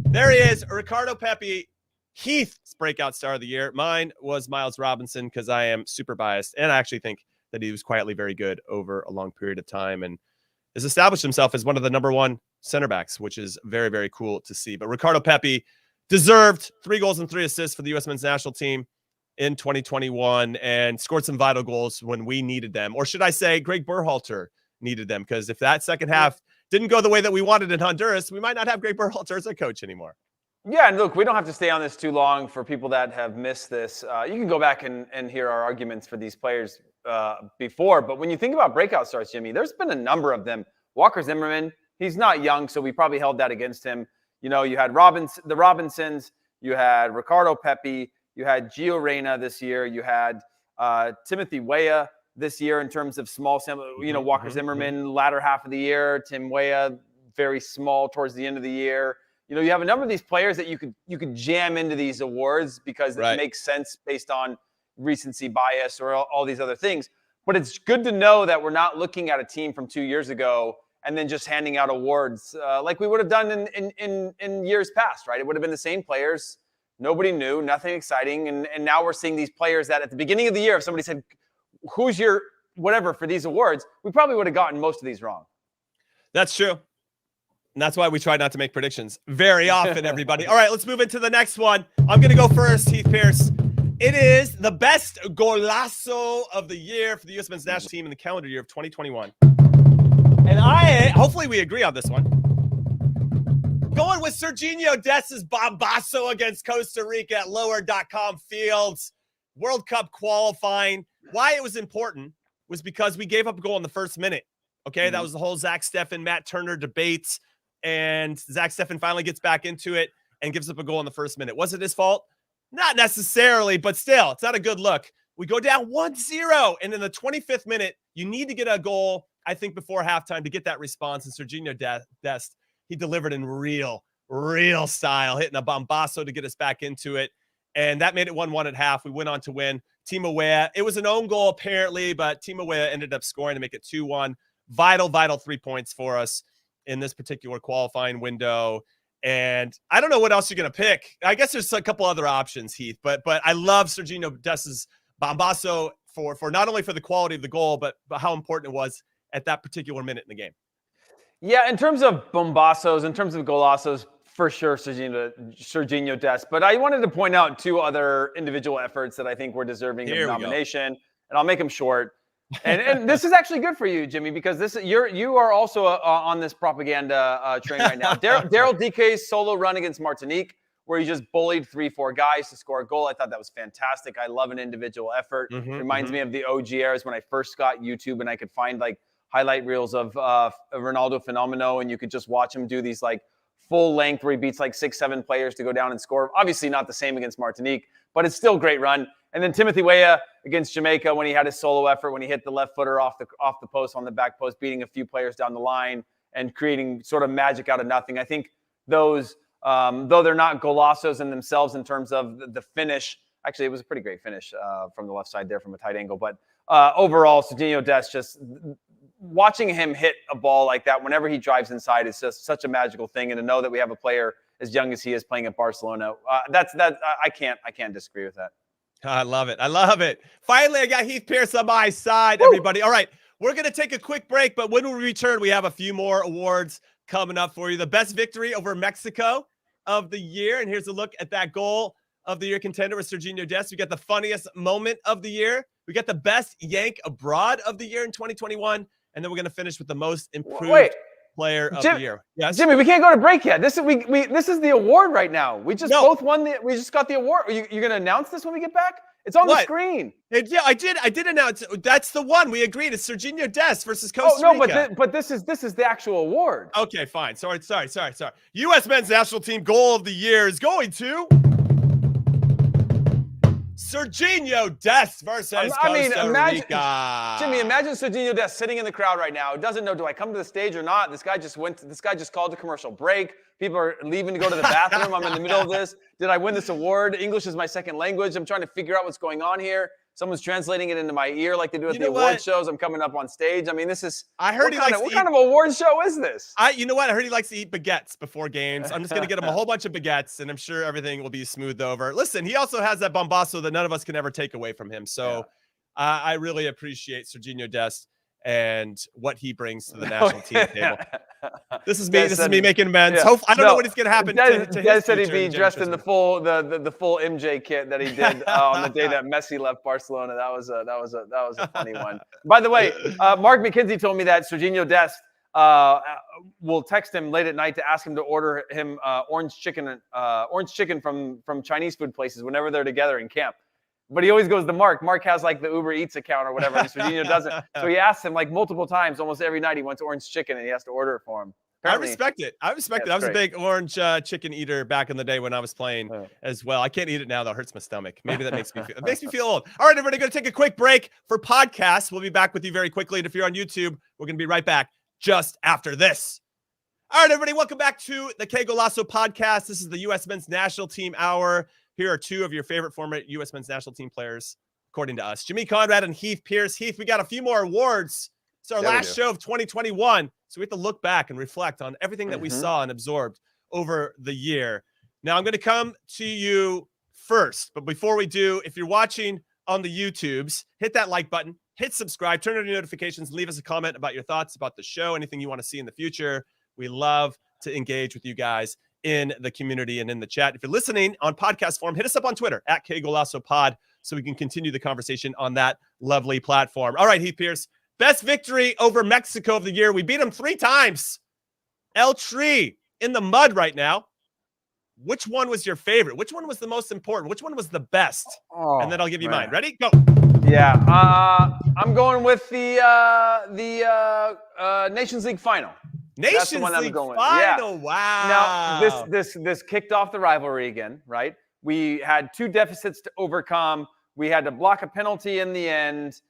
There he is, Ricardo Pepi, Heath's Breakout Star of the Year. Mine was Miles Robinson because I am super biased, and I actually think that he was quietly very good over a long period of time and has established himself as one of the #1 center backs, which is very, very cool to see. But Ricardo Pepi deserved 3 goals and 3 assists for the U.S. men's national team in 2021 and scored some vital goals when we needed them. Or should I say Greg Berhalter needed them? Because if that second half didn't go the way that we wanted in Honduras, we might not have Greg Berhalter as a coach anymore. Yeah, and look, we don't have to stay on this too long for people that have missed this. You can go back and hear our arguments for these players before. But when you think about breakout stars, Jimmy, there's been a number of them. Walker Zimmerman, he's not young, so we probably held that against him. You had the Robinsons, you had Ricardo Pepi, you had Gio Reyna this year, you had Timothy Weah this year in terms of small sample. Walker Zimmerman, latter half of the year, Tim Weah, very small towards the end of the year. You have a number of these players that you could jam into these awards because it makes sense based on recency bias or all these other things. But it's good to know that we're not looking at a team from 2 years ago and then just handing out awards like we would have done in years past, right? It would have been the same players. Nobody knew, nothing exciting. And now we're seeing these players that at the beginning of the year, if somebody said, who's your whatever for these awards, we probably would have gotten most of these wrong. That's true. And that's why we try not to make predictions very often, everybody. All right, let's move into the next one. I'm going to go first, Heath Pearce. It is the best golazo of the year for the U.S. men's national team in the calendar year of 2021. And hopefully we agree on this one. Going with Sergiño Dest's bombazo against Costa Rica at lower.com fields. World Cup qualifying. Why it was important was because we gave up a goal in the first minute. Okay, that was the whole Zach Steffen, Matt Turner debate. And Zach Steffen finally gets back into it and gives up a goal in the first minute. Was it his fault? Not necessarily, but still, it's not a good look. We go down 1-0, and in the 25th minute, you need to get a goal, I think, before halftime to get that response. And Sergiño Dest, he delivered in real style, hitting a bombazo to get us back into it. And that made it 1-1 at half. We went on to win. Timo Weah, it was an own goal apparently, but Timo Weah ended up scoring to make it 2-1. Vital 3 points for us in this particular qualifying window. And I don't know what else you're going to pick. I guess there's a couple other options, Heath, but I love Sergiño Dest's bombazo for not only for the quality of the goal, but how important it was at that particular minute in the game. Yeah, in terms of bombazos, in terms of golazos, for sure, Sergiño Dest. But I wanted to point out 2 other individual efforts that I think were deserving of nomination, and I'll make them short. And this is actually good for you, Jimmy, because you are also on this propaganda train right now. Daryl Dike's solo run against Martinique, where he just bullied 3-4 guys to score a goal. I thought that was fantastic. I love an individual effort. Reminds me of the OG eras when I first got YouTube and I could find like highlight reels of Ronaldo Fenomeno, and you could just watch him do these like full length where he beats like 6-7 players to go down and score. Obviously not the same against Martinique, but it's still a great run. And then Timothy Weah against Jamaica when he had his solo effort, when he hit the left footer off the post on the back post, beating a few players down the line and creating sort of magic out of nothing. I think those, though they're not golazos in themselves in terms of the finish, actually it was a pretty great finish from the left side there from a tight angle. But overall, Sergiño Dest, just watching him hit a ball like that whenever he drives inside is just such a magical thing. And to know that we have a player as young as he is playing at Barcelona, I can't disagree with that. I love it. I love it. Finally, I got Heath Pearce on my side, everybody. All right, we're going to take a quick break, but when we return, we have a few more awards coming up for you. The best victory over Mexico of the year, and here's a look at that goal of the year contender with Sergiño Dest. We got the funniest moment of the year. We got the best Yank abroad of the year in 2021, and then we're going to finish with the most improved player of the year. Yes, Jimmy, we can't go to break yet. This is the award right now. We just both won we just got the award. You're going to announce this when we get back? It's on the screen. Yeah, I did announce. That's the one we agreed. It's Sergiño Dest versus Costa Rica. But this is the actual award. Okay, fine. Sorry. U.S. men's national team goal of the year is going to Sergiño Dest versus Costa Rica. Jimmy, imagine Sergiño Dest sitting in the crowd right now. Doesn't know, do I come to the stage or not? This guy just called a commercial break. People are leaving to go to the bathroom. I'm in the middle of this. Did I win this award? English is my second language. I'm trying to figure out what's going on here. Someone's translating it into my ear like they do at the award shows. I'm coming up on stage. I mean, this is. I heard what kind of award show is this? You know what? I heard he likes to eat baguettes before games. I'm just going to get him a whole bunch of baguettes, and I'm sure everything will be smoothed over. Listen, he also has that bombazo that none of us can ever take away from him. So I really appreciate Sergiño Dest and what he brings to the national team table. This is me making amends. I don't know what is going to happen. Des said he'd be dressed in the full MJ kit that he did on the day that Messi left Barcelona. That was a funny one. By the way, Mark McKenzie told me that Sergiño Dest will text him late at night to ask him to order him orange chicken from Chinese food places whenever they're together in camp. But he always goes to Mark. Mark has like the Uber Eats account or whatever, and Sergiño doesn't. So he asks him like multiple times, almost every night he wants orange chicken, and he has to order it for him. Apparently, I respect it. I was a big orange chicken eater back in the day when I was playing as well. I can't eat it now, though. It hurts my stomach. Maybe that makes me feel old. All right, everybody, going to take a quick break for podcasts. We'll be back with you very quickly. And if you're on YouTube, we're going to be right back just after this. All right, everybody, welcome back to the Qué Golazo podcast. This is the U.S. Men's National Team Hour. Here are 2 of your favorite former U.S. men's national team players, according to us. Jimmy Conrad and Heath Pearce. Heath, we got a few more awards. It's our last show of 2021. So we have to look back and reflect on everything that we saw and absorbed over the year. Now I'm going to come to you first, but before we do, if you're watching on the YouTubes, hit that like button, hit subscribe, turn on your notifications, leave us a comment about your thoughts about the show, anything you want to see in the future. We love to engage with you guys in the community and in the chat. If you're listening on podcast form, hit us up on Twitter at Qué Golazo Pod so we can continue the conversation on that lovely platform. All right, Heath Pearce, best victory over Mexico of the year. We beat them 3 times. El Tri in the mud right now. Which one was your favorite? Which one was the most important? Which one was the best? And then I'll give you mine. Ready? Go. Yeah, I'm going with the Nations League final. Nations League final. Yeah. Wow. Now this kicked off the rivalry again, right? We had 2 deficits to overcome. We had to block a penalty in the end.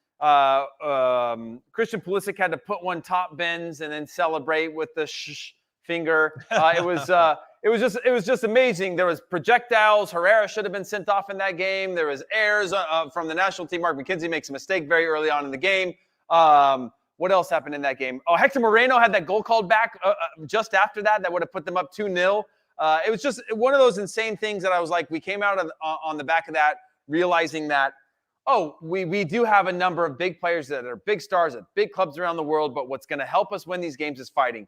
Christian Pulisic had to put one top bins and then celebrate with the finger. It was just amazing. There was projectiles. Herrera should have been sent off in that game. There was errors from the national team. Mark McKenzie makes a mistake very early on in the game. What else happened in that game? Oh, Hector Moreno had that goal called back just after that. That would have put them up 2-0. It was just one of those insane things that I was like, we came out on the back of that realizing that, we do have a number of big players that are big stars at big clubs around the world, but what's going to help us win these games is fighting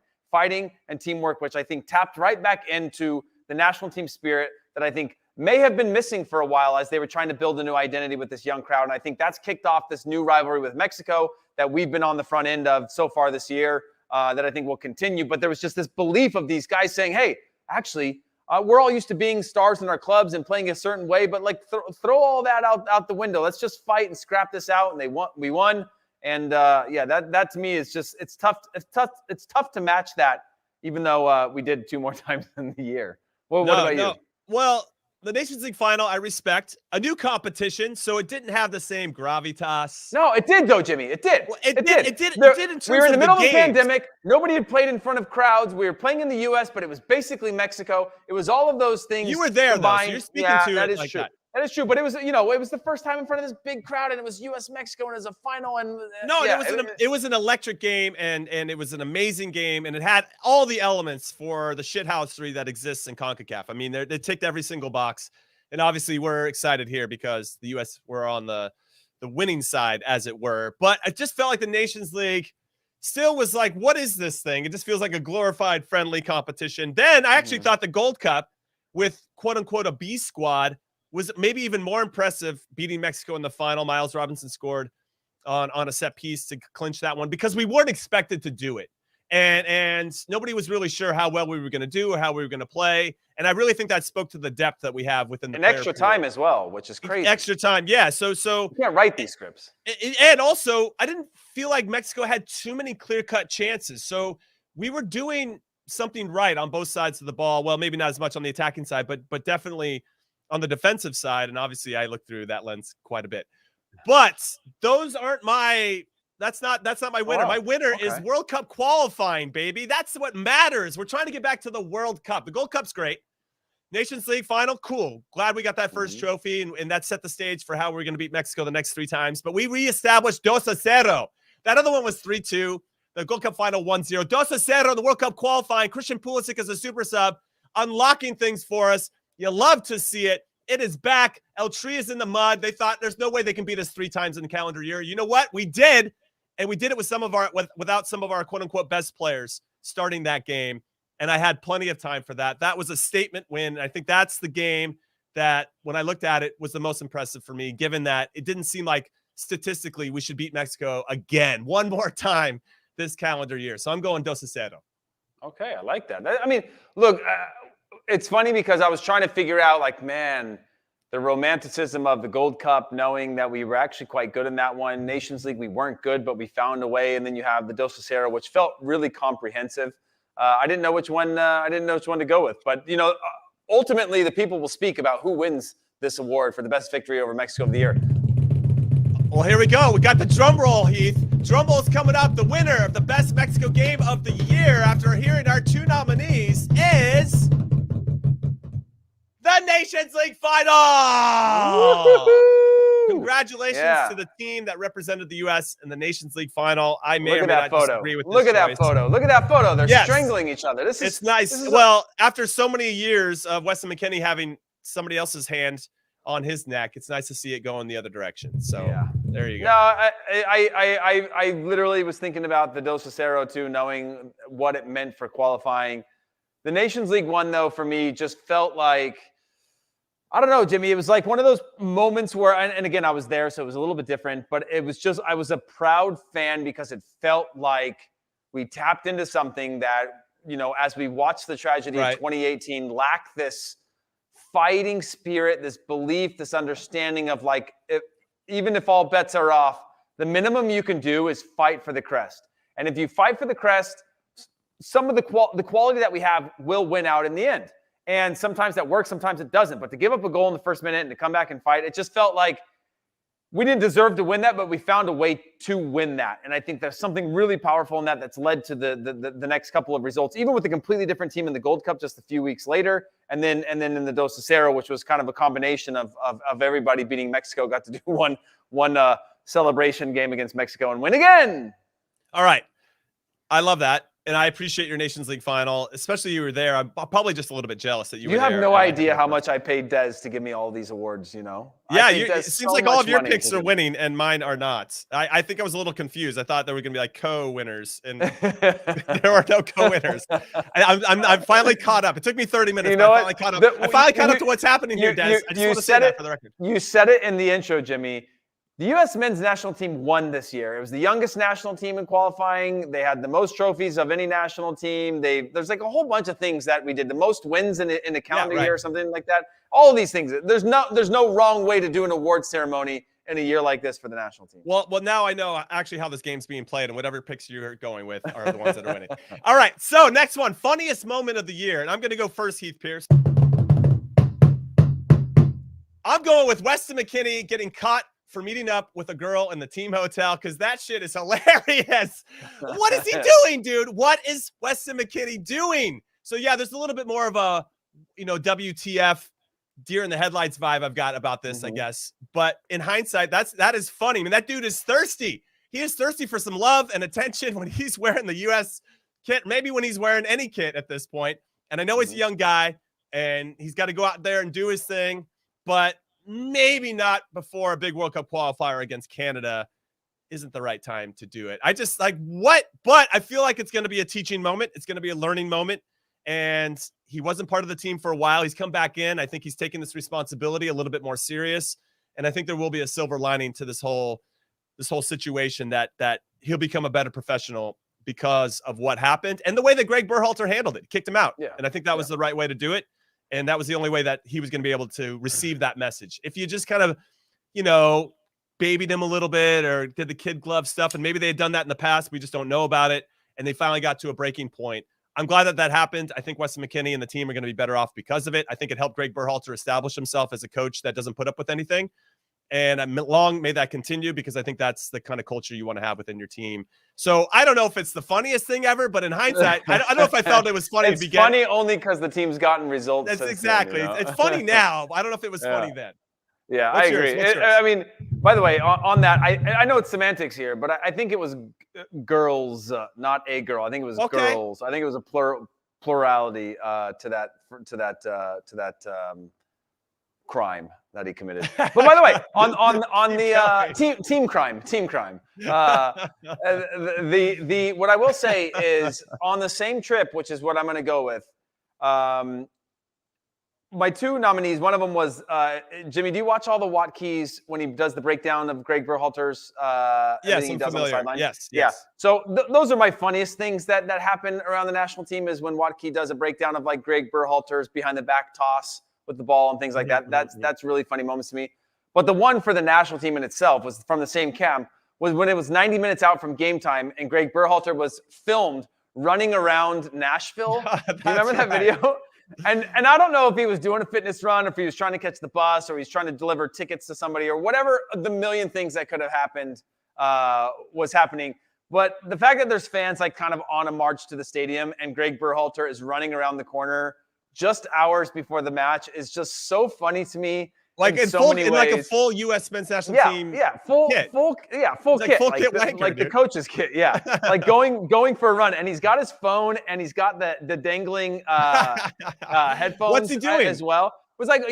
and teamwork, which I think tapped right back into the national team spirit that I think may have been missing for a while as they were trying to build a new identity with this young crowd. And I think that's kicked off this new rivalry with Mexico that we've been on the front end of so far this year that I think will continue. But there was just this belief of these guys saying, hey, actually, we're all used to being stars in our clubs and playing a certain way, but like throw all that out the window. Let's just fight and scrap this out. And we won. And that to me is just it's tough to match that, even though we did 2 more times in the year. Well, what about you? Well, the Nations League final, I respect. A new competition, so it didn't have the same gravitas. No, it did though, Jimmy. It did. Well, it did in terms we were in the middle of the pandemic. Nobody had played in front of crowds. We were playing in the U.S., but it was basically Mexico. It was all of those things. You were there, combined. Though, so you're speaking to that it is like true. that. That is true, but it was the first time in front of this big crowd, and it was U.S.-Mexico, and it was a final. And it was an electric game, and it was an amazing game, and it had all the elements for the shithousery that exists in Concacaf. I mean, they ticked every single box, and obviously we're excited here because the U.S. were on the winning side, as it were. But I just felt like the Nations League still was like, what is this thing? It just feels like a glorified friendly competition. Then I actually thought the Gold Cup with quote-unquote a B squad was maybe even more impressive, beating Mexico in the final. Miles Robinson scored on a set piece to clinch that one because we weren't expected to do it. And nobody was really sure how well we were going to do or how we were going to play. And I really think that spoke to the depth that we have within the and extra time as well, which is crazy. Extra time, yeah. So you can't write these scripts. And also, I didn't feel like Mexico had too many clear-cut chances. So we were doing something right on both sides of the ball. Well, maybe not as much on the attacking side, but definitely on the defensive side. And obviously I look through that lens quite a bit. But those aren't that's not my winner. My winner is World Cup qualifying, baby. That's what matters. We're trying to get back to the World Cup. The Gold Cup's great. Nations League final, cool. Glad we got that first trophy, and that set the stage for how we're going to beat Mexico the next 3 times. But we reestablished 2-0. That other one was 3-2. The Gold Cup final 1-0. 2-0, the World Cup qualifying. Christian Pulisic as a super sub, unlocking things for us. You love to see it. It is back. El Tri is in the mud. They thought there's no way they can beat us 3 times in the calendar year. You know what? We did, and we did it with without some of our quote-unquote best players starting that game, and I had plenty of time for that. That was a statement win. I think that's the game that, when I looked at it, was the most impressive for me, given that it didn't seem like statistically we should beat Mexico again one more time this calendar year. So I'm going 2-0. Okay, I like that. I mean, look, it's funny because I was trying to figure out, like, man, the romanticism of the Gold Cup, knowing that we were actually quite good in that one. Nations League, we weren't good, but we found a way. And then you have the 2-0, which felt really comprehensive. I didn't know which one. I didn't know which one to go with. But ultimately, the people will speak about who wins this award for the best victory over Mexico of the year. Well, here we go. We got the drum roll, Heath. Drum roll's coming up. The winner of the best Mexico game of the year, after hearing our 2 nominees, is the Nations League final. Congratulations to the team that represented the U.S. in the Nations League final. I may or may not disagree with this Look at that photo. Look at that photo. They're strangling each other. It's nice. Well, after so many years of Weston McKennie having somebody else's hand on his neck, it's nice to see it going the other direction. So there you go. No, I literally was thinking about the Dos Cero too, knowing what it meant for qualifying. The Nations League one, though, for me just felt like, I don't know, Jimmy. It was like one of those moments where, and again, I was there, so it was a little bit different, but it was just, I was a proud fan because it felt like we tapped into something that, as we watched the tragedy of 2018, lacked this fighting spirit, this belief, this understanding of like, even if all bets are off, the minimum you can do is fight for the crest. And if you fight for the crest, some of the quality that we have will win out in the end. And sometimes that works, sometimes it doesn't. But to give up a goal in the first minute and to come back and fight, it just felt like we didn't deserve to win that, but we found a way to win that. And I think there's something really powerful in that that's led to the next couple of results, even with a completely different team in the Gold Cup just a few weeks later. And then in the Dos Cero, which was kind of a combination of everybody beating Mexico, got to do one celebration game against Mexico and win again. All right. I love that. And I appreciate your Nations League final, especially you were there. I'm probably just a little bit jealous that you were there. You have no idea how much I paid Des to give me all these awards, Yeah, it seems like all of your picks are winning and mine are not. I think I was a little confused. I thought there were going to be like co-winners, and there are no co-winners. I'm finally caught up. It took me 30 minutes. I finally caught up. I finally caught up to what's happening here, Des. I just want to say that for the record. You said it in the intro, Jimmy. The U.S. men's national team won this year. It was the youngest national team in qualifying. They had the most trophies of any national team. There's like a whole bunch of things that we did. The most wins in a calendar year or something like that. All of these things. There's no wrong way to do an award ceremony in a year like this for the national team. Well, now I know actually how this game's being played, and whatever picks you're going with are the ones that are winning. All right, so next one, funniest moment of the year. And I'm going to go first, Heath Pearce. I'm going with Weston McKennie getting caught for meeting up with a girl in the team hotel, because that shit is hilarious. What is he doing, dude? What is Weston McKennie doing? So yeah, there's a little bit more of a, WTF, deer in the headlights vibe I've got about this, I guess. But in hindsight, that is funny. I mean, that dude is thirsty. He is thirsty for some love and attention when he's wearing the U.S. kit, maybe when he's wearing any kit at this point. And I know he's a young guy, and he's got to go out there and do his thing, but maybe not before a big World Cup qualifier against Canada isn't the right time to do it. I just what? But I feel like it's going to be a teaching moment. It's going to be a learning moment. And he wasn't part of the team for a while. He's come back in. I think he's taking this responsibility a little bit more serious. And I think there will be a silver lining to this whole situation that he'll become a better professional because of what happened and the way that Greg Berhalter handled it, kicked him out. Yeah. And I think that was the right way to do it. And that was the only way that he was going to be able to receive that message. If you just kind of, babied him a little bit or did the kid glove stuff, and maybe they had done that in the past, we just don't know about it, and they finally got to a breaking point. I'm glad that happened. I think Weston McKennie and the team are going to be better off because of it. I think it helped Greg Berhalter establish himself as a coach that doesn't put up with anything. And long may that continue, because I think that's the kind of culture you want to have within your team. So I don't know if it's the funniest thing ever, but in hindsight, I don't know if I felt it was funny. It's funny only because the team's gotten results. That's exactly. Then, It's funny now. I don't know if it was funny then. Yeah, I agree. I mean, by the way, on that, I know it's semantics here, but I think it was girls, not a girl. I think it was girls. I think it was a plurality to that crime that he committed. But by the way, on the team crime. The what I will say is, on the same trip, which is what I'm going to go with. My two nominees, one of them was Jimmy. Do you watch all the Watkeys when he does the breakdown of Greg Berhalter's? Yes, I'm familiar. Yes. Yeah. So those are my funniest things that happen around the national team, is when Watkey does a breakdown of like Greg Berhalter's behind the back toss with the ball and things like that. That's really funny moments to me. But the one for the national team in itself was from the same camp, was when it was 90 minutes out from game time and Greg Berhalter was filmed running around Nashville. Do you remember that video? And I don't know if he was doing a fitness run, or if he was trying to catch the bus, or he's trying to deliver tickets to somebody, or whatever the million things that could have happened was happening. But the fact that there's fans like kind of on a march to the stadium and Greg Berhalter is running around the corner just hours before the match is just so funny to me. like in so many ways. like a full U.S. men's national team. Full kit. Full Like kit, full kit wanker, like dude. the coach's kit. Yeah, like going for a run, and he's got his phone, and he's got the dangling headphones. What's he doing as well? It was like,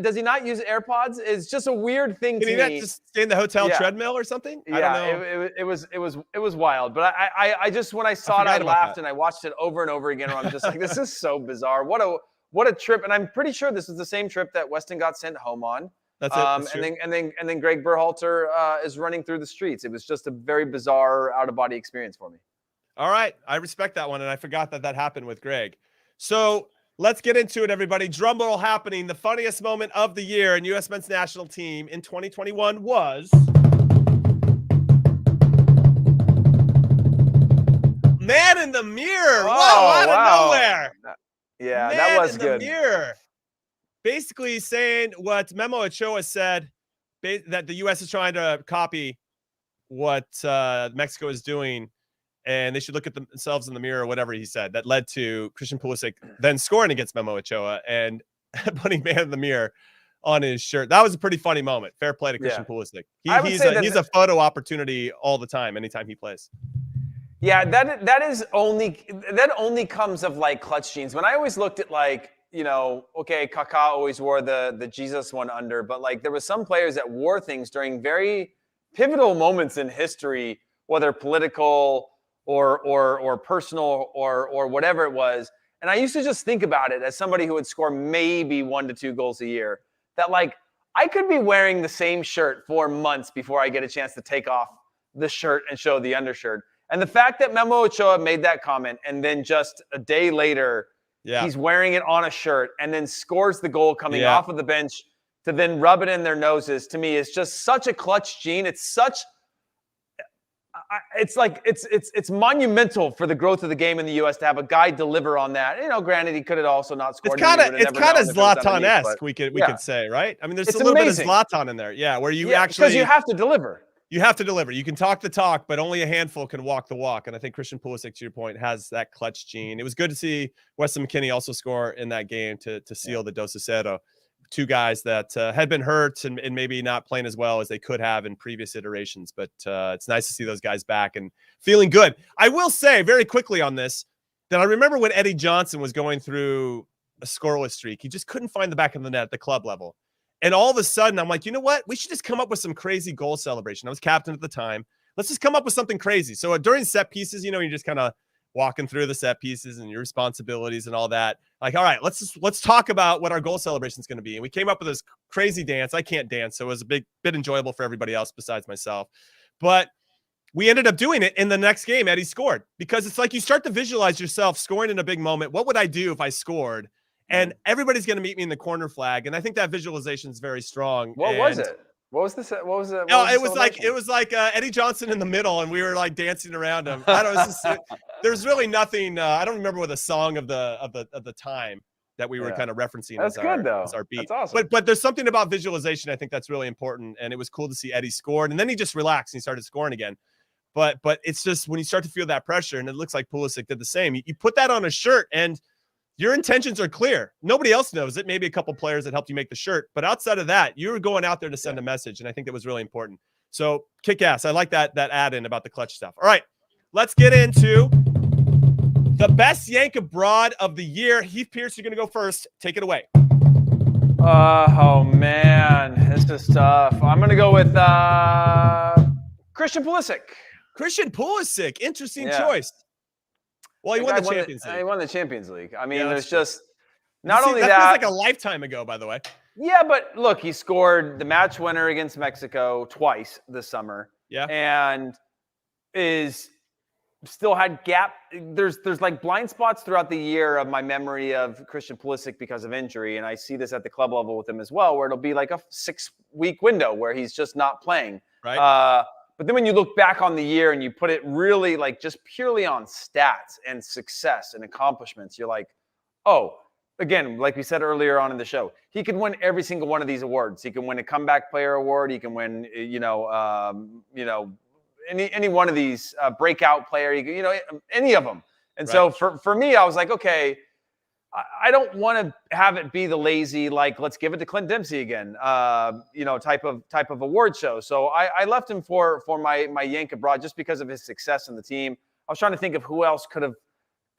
does he not use AirPods? It's just a weird thing to me. Can he not just stay in the hotel treadmill or something? Yeah, I don't know. It was wild. But I just, when I saw it, I laughed and I watched it over and over again. Where I'm just like, this is so bizarre. What a trip. And I'm pretty sure this is the same trip that Weston got sent home on. That's it. That's and then Greg Berhalter is running through the streets. It was just a very bizarre out-of-body experience for me. All right. I respect that one. And I forgot that happened with Greg. So let's get into it, everybody. Drum roll happening. The funniest moment of the year in U.S. men's national team in 2021 was man in the mirror. Out of nowhere. Yeah, man that was in good. The mirror. Basically saying what Memo Ochoa said, that the U.S. is trying to copy what Mexico is doing, and they should look at themselves in the mirror or whatever he said. That led to Christian Pulisic then scoring against Memo Ochoa and putting man in the mirror on his shirt. That was a pretty funny moment. Fair play to Christian Pulisic. He's a photo opportunity all the time, anytime he plays. Yeah, that only comes of like clutch genes. When I always looked at like, okay, Kaká always wore the Jesus one under, but like there was some players that wore things during very pivotal moments in history, whether political or personal or whatever it was. And I used to just think about it as somebody who would score maybe 1 to 2 goals a year, that like I could be wearing the same shirt for months before I get a chance to take off the shirt and show the undershirt. And the fact that Memo Ochoa made that comment and then just a day later, he's wearing it on a shirt and then scores the goal coming off of the bench to then rub it in their noses, to me is just such a clutch gene. It's monumental for the growth of the game in the U.S. to have a guy deliver on that. Granted, he could have also not scored. It's kind of Zlatan-esque, we could say, right? I mean, there's a little bit of Zlatan in there, where you actually, because you have to deliver. You have to deliver. You can talk the talk, but only a handful can walk the walk. And I think Christian Pulisic, to your point, has that clutch gene. It was good to see Weston McKennie also score in that game to seal the 2-0. Two guys that had been hurt and maybe not playing as well as they could have in previous iterations. But it's nice to see those guys back and feeling good. I will say very quickly on this that I remember when Eddie Johnson was going through a scoreless streak. He just couldn't find the back of the net at the club level. And all of a sudden, I'm like, you know what? We should just come up with some crazy goal celebration. I was captain at the time. Let's just come up with something crazy. So during set pieces, you're just kind of walking through the set pieces and your responsibilities and all that. Like, all right, let's talk about what our goal celebration is going to be. And we came up with this crazy dance. I can't dance, so it was a bit enjoyable for everybody else besides myself. But we ended up doing it in the next game. Eddie scored, because it's like you start to visualize yourself scoring in a big moment. What would I do if I scored? And everybody's going to meet me in the corner flag. And I think that visualization is very strong. What was it? What was this? What was it? No, it was like Eddie Johnson in the middle, and we were like dancing around him. I don't know. There's really nothing. I don't remember what the song of the time that we were kind of referencing. That's good though. As our beat. That's awesome. But there's something about visualization I think that's really important, and it was cool to see Eddie scored, and then he just relaxed and he started scoring again. But it's just when you start to feel that pressure, and it looks like Pulisic did the same. You put that on a shirt and your intentions are clear. Nobody else knows it. Maybe a couple players that helped you make the shirt. But outside of that, you were going out there to send a message. And I think that was really important. So kick ass. I like that add-in about the clutch stuff. All right, let's get into the best Yank abroad of the year. Heath Pearce, you're going to go first. Take it away. Oh, man. This is tough. I'm going to go with Christian Pulisic. Christian Pulisic. Interesting choice. Well, he won the Champions League. He won the Champions League. I mean, there's true. just not only that that. Feels like a lifetime ago, by the way. Yeah, but look, he scored the match winner against Mexico twice this summer. Yeah. And is still had gap. There's like blind spots throughout the year of my memory of Christian Pulisic because of injury. And I see this at the club level with him as well, where it'll be like a 6-week window where he's just not playing. Right. But then when you look back on the year and you put it really like just purely on stats and success and accomplishments, you're like, oh, again, like we said earlier on in the show, he can win every single one of these awards. He can win a comeback player award. He can win, any one of these breakout player, any of them. And so for me, I was like, okay, I don't want to have it be the lazy, like, let's give it to Clint Dempsey again, type of award show. So I left him for my Yank abroad just because of his success in the team. I was trying to think of who else could have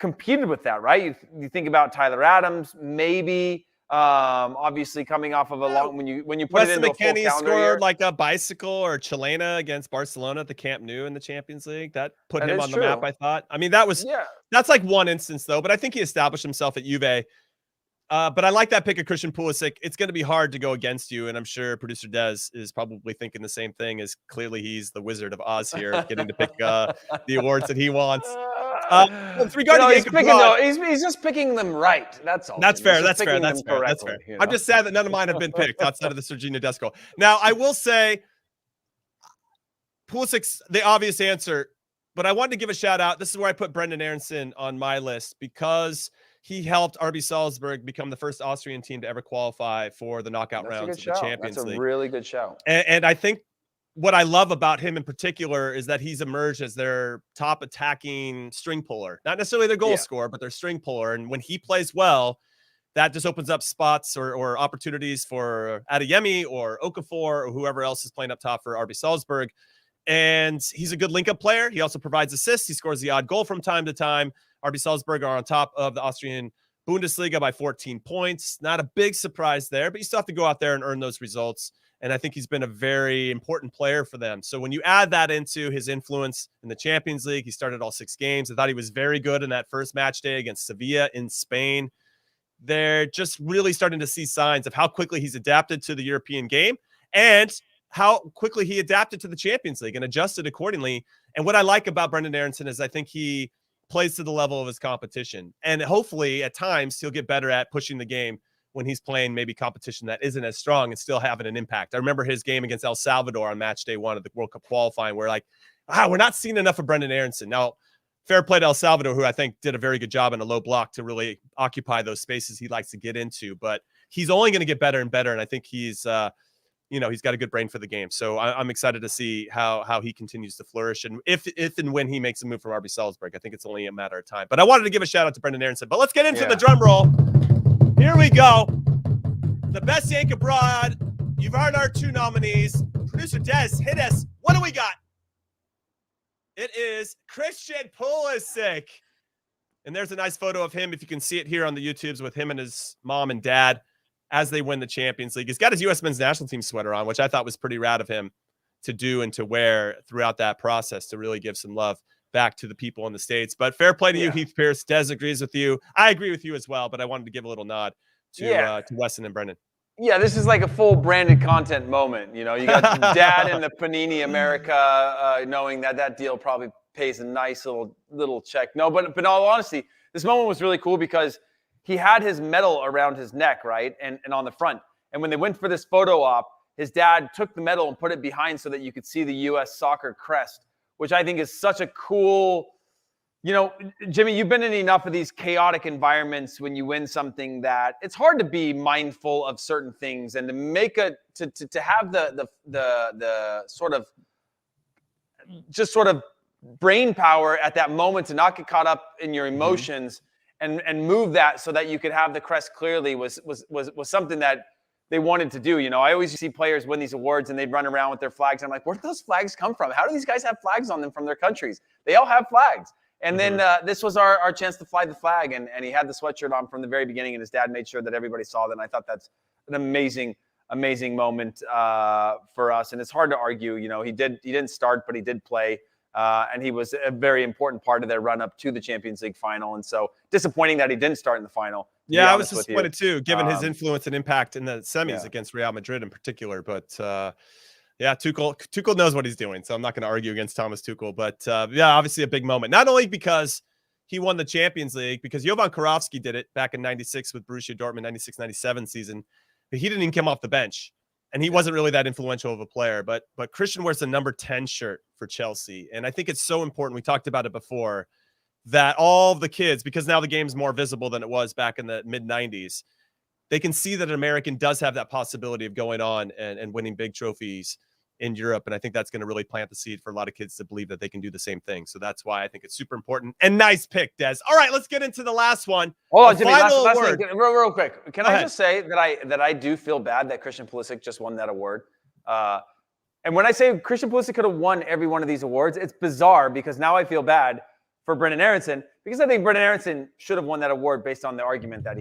competed with that, right? You think about Tyler Adams, maybe. Obviously coming off of a long when you put Weston it into a full calendar scored year. like a bicycle or Chilena against Barcelona at the Camp Nou in the Champions League. That put him on the map, I thought. I mean, that's like one instance though, but I think he established himself at Juve. But I like that pick of Christian Pulisic. It's going to be hard to go against you, and I'm sure producer Des is probably thinking the same thing. As clearly he's the Wizard of Oz here, getting to pick the awards that he wants. He's just picking them right. That's all. That's fair. That's fair. I'm just sad that none of mine have been picked outside of the Sergiño Desco. Now, I will say, Pulisic's the obvious answer, but I wanted to give a shout out. This is where I put Brendan Aronson on my list because he helped RB Salzburg become the first Austrian team to ever qualify for the knockout rounds of the Champions League. That's a really good shout. And I think what I love about him in particular is that he's emerged as their top attacking string puller. Not necessarily their goal scorer, but their string puller. And when he plays well, that just opens up spots or opportunities for Adeyemi or Okafor or whoever else is playing up top for RB Salzburg. And he's a good link-up player. He also provides assists. He scores the odd goal from time to time. RB Salzburg are on top of the Austrian Bundesliga by 14 points. Not a big surprise there, but you still have to go out there and earn those results. And I think he's been a very important player for them. So when you add that into his influence in the Champions League, he started all 6 games. I thought he was very good in that first match day against Sevilla in Spain. They're just really starting to see signs of how quickly he's adapted to the European game and how quickly he adapted to the Champions League and adjusted accordingly. And what I like about Brendan Aronson is I think he plays to the level of his competition. And hopefully at times he'll get better at pushing the game when he's playing maybe competition that isn't as strong and still having an impact. I remember his game against El Salvador on match day 1 of the World Cup qualifying where we're not seeing enough of Brendan Aronson. Now, fair play to El Salvador, who I think did a very good job in a low block to really occupy those spaces he likes to get into, but he's only going to get better and better. And I think he's got a good brain for the game. So I'm excited to see how he continues to flourish. And if and when he makes a move from RB Salzburg, I think it's only a matter of time. But I wanted to give a shout out to Brendan Aronson. But let's get into the drum roll. Here we go. The best Yank abroad. You've heard our 2 nominees. Producer Des, hit us. What do we got? It is Christian Pulisic. And there's a nice photo of him, if you can see it here on the YouTubes, with him and his mom and dad as they win the Champions League. He's got his U.S. men's national team sweater on, which I thought was pretty rad of him to do and to wear throughout that process to really give some love back to the people in the States. But fair play to you, Heath Pearce. Des agrees with you. I agree with you as well, but I wanted to give a little nod to Weston and Brendan. Yeah, this is like a full branded content moment. You got Dad in the Panini America, knowing that deal probably pays a nice little check. No, but in all honesty, this moment was really cool because he had his medal around his neck, right, and on the front. And when they went for this photo op, his dad took the medal and put it behind so that you could see the U.S. soccer crest, which I think is such a cool. Jimmy, you've been in enough of these chaotic environments when you win something that it's hard to be mindful of certain things and to make to have the sort of brain power at that moment to not get caught up in your emotions and move that so that you could have the crest clearly was something that they wanted to do. I always see players win these awards and they'd run around with their flags. I'm like, where do those flags come from? How do these guys have flags on them from their countries? They all have flags. And then this was our chance to fly the flag. And he had the sweatshirt on from the very beginning, and his dad made sure that everybody saw that. And I thought that's an amazing moment for us. And it's hard to argue. He didn't start, but he did play. And he was a very important part of their run-up to the Champions League final. And so disappointing that he didn't start in the final. Yeah, I was disappointed too, given his influence and impact in the semis against Real Madrid in particular. But Tuchel knows what he's doing, so I'm not going to argue against Thomas Tuchel. But obviously a big moment, not only because he won the Champions League, because Jovan Kirovski did it back in '96 with Borussia Dortmund, 96-97 season, but he didn't even come off the bench, and he wasn't really that influential of a player. But Christian wears the number 10 shirt for Chelsea, and I think it's so important. We talked about it before, that all of the kids, because now the game's more visible than it was back in the mid-90s, they can see that an American does have that possibility of going on and winning big trophies in Europe. And I think that's going to really plant the seed for a lot of kids to believe that they can do the same thing. So that's why I think it's super important. And nice pick, Des. All right, let's get into the last one. Hold on, Jimmy, last thing, real quick. Can I just say that I do feel bad that Christian Pulisic just won that award? And when I say Christian Pulisic could have won every one of these awards, it's bizarre because now I feel bad for Brenden Aaronson because I think Brenden Aaronson should have won that award based on the argument that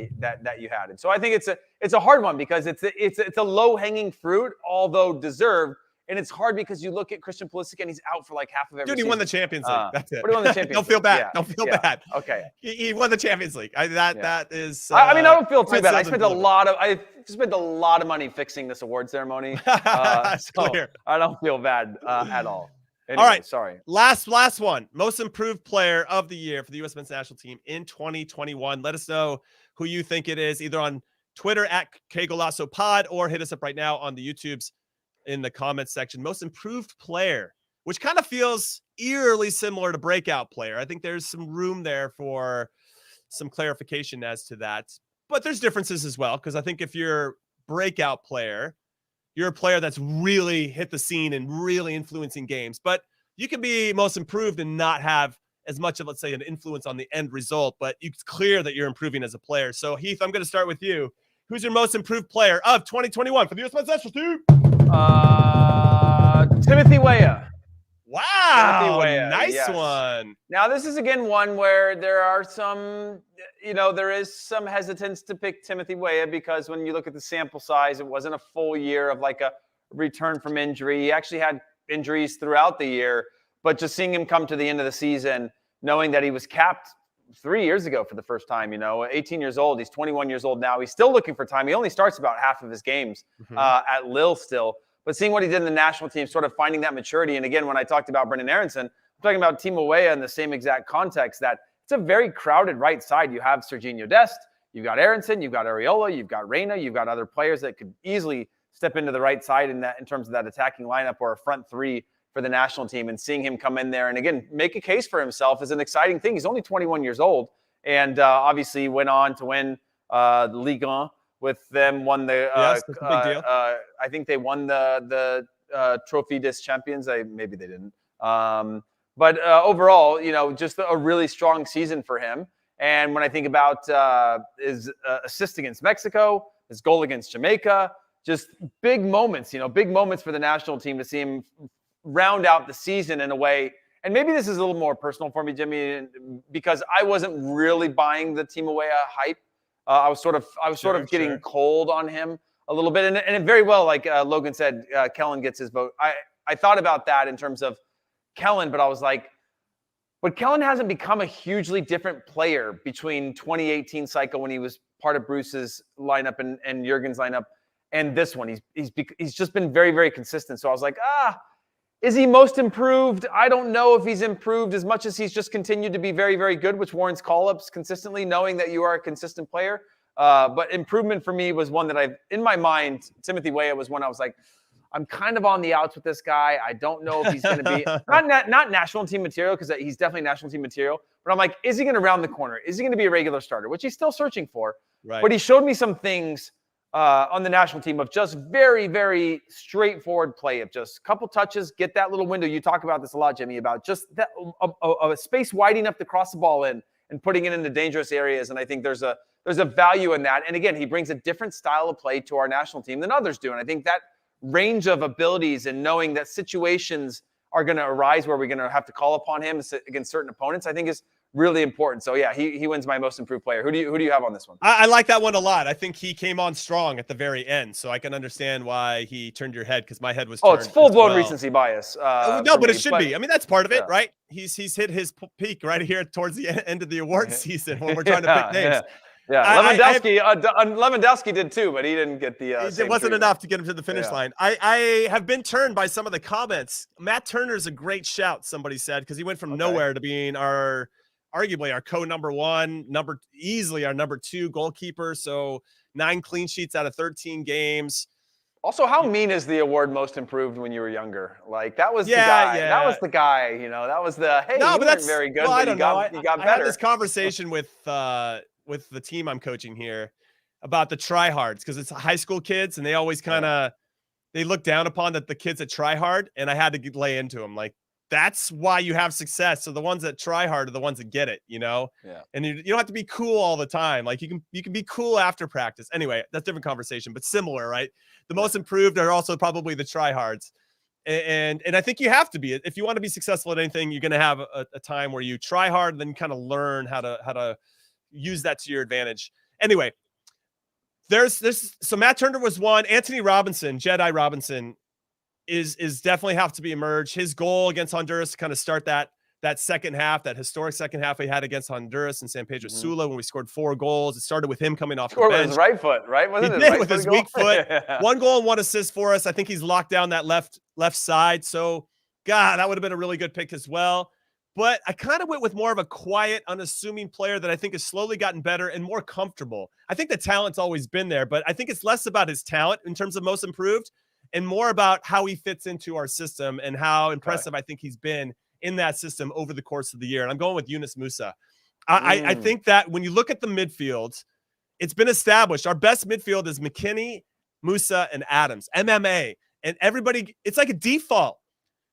you had. And so I think it's a hard one because it's a low-hanging fruit, although deserved. And it's hard because you look at Christian Pulisic and he's out for like half of every season. Dude, he won the Champions League. That's it. But he won the Champions Don't feel bad. Yeah. Don't feel bad. Okay. He won the Champions League. That is. I mean, I don't feel too bad. I spent a lot of money fixing this award ceremony. So I don't feel bad at all. Anyway, all right. Sorry. Last one. Most improved player of the year for the U.S. men's national team in 2021. Let us know who you think it is, either on Twitter at Qué Golazo Pod or hit us up right now on the YouTubes in the comments section. Most improved player, which kind of feels eerily similar to breakout player. I think there's some room there for some clarification as to that, but there's differences as well. Cause I think if you're breakout player, you're a player that's really hit the scene and really influencing games, but you can be most improved and not have as much of, let's say, an influence on the end result, but it's clear that you're improving as a player. So Heath, I'm going to start with you. Who's your most improved player of 2021 for the U.S. men's national team? Timothy Weah. Wow. Timothy Weah, nice one. Now, this is again one where there are some, there is some hesitance to pick Timothy Weah because when you look at the sample size, it wasn't a full year of like a return from injury. He actually had injuries throughout the year, but just seeing him come to the end of the season, knowing that he was capped 3 years ago for the first time, 18 years old. He's 21 years old now. He's still looking for time. He only starts about half of his games at Lille still. But seeing what he did in the national team, sort of finding that maturity. And again, when I talked about Brenden Aaronson, I'm talking about Timo Weah in the same exact context that it's a very crowded right side. You have Serginho Dest, you've got Aaronson, you've got Areola, you've got Reina, you've got other players that could easily step into the right side in terms of that attacking lineup or a front three for the national team. And seeing him come in there and again, make a case for himself is an exciting thing. He's only 21 years old and obviously went on to win the Ligue 1 with them, won the that's a big deal. I think they won the Trophy des Champions. Maybe they didn't. But overall, just a really strong season for him. And when I think about his assist against Mexico, his goal against Jamaica, just big moments for the national team to see him round out the season in a way. And maybe this is a little more personal for me, Jimmy, because I wasn't really buying the Timo Weah hype. I was sort of getting cold on him a little bit. And it very well, like Logan said, Kellen gets his vote. I thought about that in terms of Kellen, but I was like, but Kellen hasn't become a hugely different player between 2018 cycle when he was part of Bruce's lineup and Jurgen's lineup and this one. He's just been very, very consistent. So I was like, is he most improved? I don't know if he's improved as much as he's just continued to be very, very good, which warrants call-ups consistently, knowing that you are a consistent player. But improvement for me was one that in my mind, Timothy Weah was one I was like, I'm kind of on the outs with this guy. I don't know if he's going to be not national team material because he's definitely national team material. But I'm like, is he going to round the corner? Is he going to be a regular starter? Which he's still searching for. Right. But he showed me some things on the national team of just very, very straightforward play of just a couple touches, get that little window. You talk about this a lot, Jimmy, about just that a space wide enough to cross the ball in and putting it into dangerous areas. And I think there's a value in that. And again, he brings a different style of play to our national team than others do. And I think that range of abilities and knowing that situations are going to arise where we're going to have to call upon him against certain opponents, I think is really important. So yeah, he wins my most improved player. Who do you have on this one? I like that one a lot. I think he came on strong at the very end, so I can understand why he turned your head because my head was. Oh, it's full blown recency bias. No, but it should be. I mean, that's part of it, right? He's hit his peak right here towards the end of the award season when we're trying to pick names. Yeah. Lewandowski did too, but he didn't get the. It wasn't enough to get him to the finish line. I have been turned by some of the comments. Matt Turner's a great shout. Somebody said because he went from nowhere to being arguably our number one, easily our number 2 goalkeeper. So 9 clean sheets out of 13 games. Also, how mean is the award most improved when you were younger? Like that was the guy. Yeah. That was the guy. That was the hey. No, but that's very good. Well, but you got better. I had this conversation with the team I'm coaching here about the tryhards because it's high school kids and they always kind of they look down upon the kids that try hard, and I had to lay into them. Like, that's why you have success. So the ones that try hard are the ones that get it, you know? Yeah. And you don't have to be cool all the time. Like, you can be cool after practice. Anyway, that's a different conversation, but similar, right? The most improved are also probably the tryhards. And I think you have to be. If you want to be successful at anything, you're going to have a time where you try hard, and then you kind of learn how to use that to your advantage. Anyway, there's this. So Matt Turner was one. Anthony Robinson, Jedi Robinson, is definitely have to be emerged. His goal against Honduras to kind of start that second half, that historic second half we had against Honduras and San Pedro Sula when we scored 4 goals. It started with him coming off the bench. With his right foot, right? Wasn't he it did right with his weak foot. 1 goal and 1 assist for us. I think he's locked down that left side. So, God, that would have been a really good pick as well. But I kind of went with more of a quiet, unassuming player that I think has slowly gotten better and more comfortable. I think the talent's always been there, but I think it's less about his talent in terms of most improved and more about how he fits into our system and how impressive I think he's been in that system over the course of the year. And I'm going with Yunus Musa. I think that when you look at the midfield, it's been established. Our best midfield is McKinney, Musa, and Adams, MMA. And everybody, it's like a default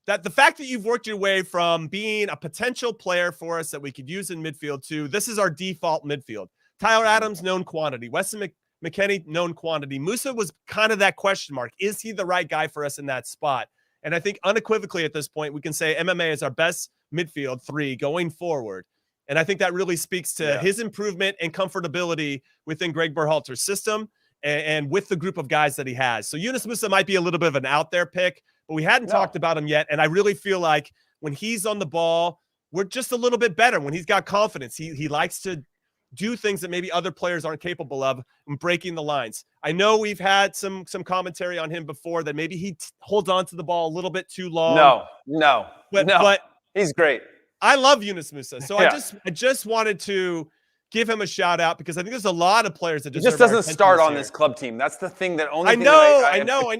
that the fact that you've worked your way from being a potential player for us that we could use in midfield to this is our default midfield. Tyler Adams, known quantity. Weston McKennie, known quantity. Musa was kind of that question mark. Is he the right guy for us in that spot? And I think unequivocally at this point, we can say MMA is our best midfield 3 going forward. And I think that really speaks to his improvement and comfortability within Greg Berhalter's system and with the group of guys that he has. So Yunus Musa might be a little bit of an out there pick, but we hadn't talked about him yet. And I really feel like when he's on the ball, we're just a little bit better. When he's got confidence, he likes to do things that maybe other players aren't capable of and breaking the lines. I know we've had some commentary on him before that maybe he holds on to the ball a little bit too long. No. But he's great. I love Yunus Musa. So I just wanted to give him a shout out because I think there's a lot of players that he just doesn't start on this club team. That's the thing that only I know.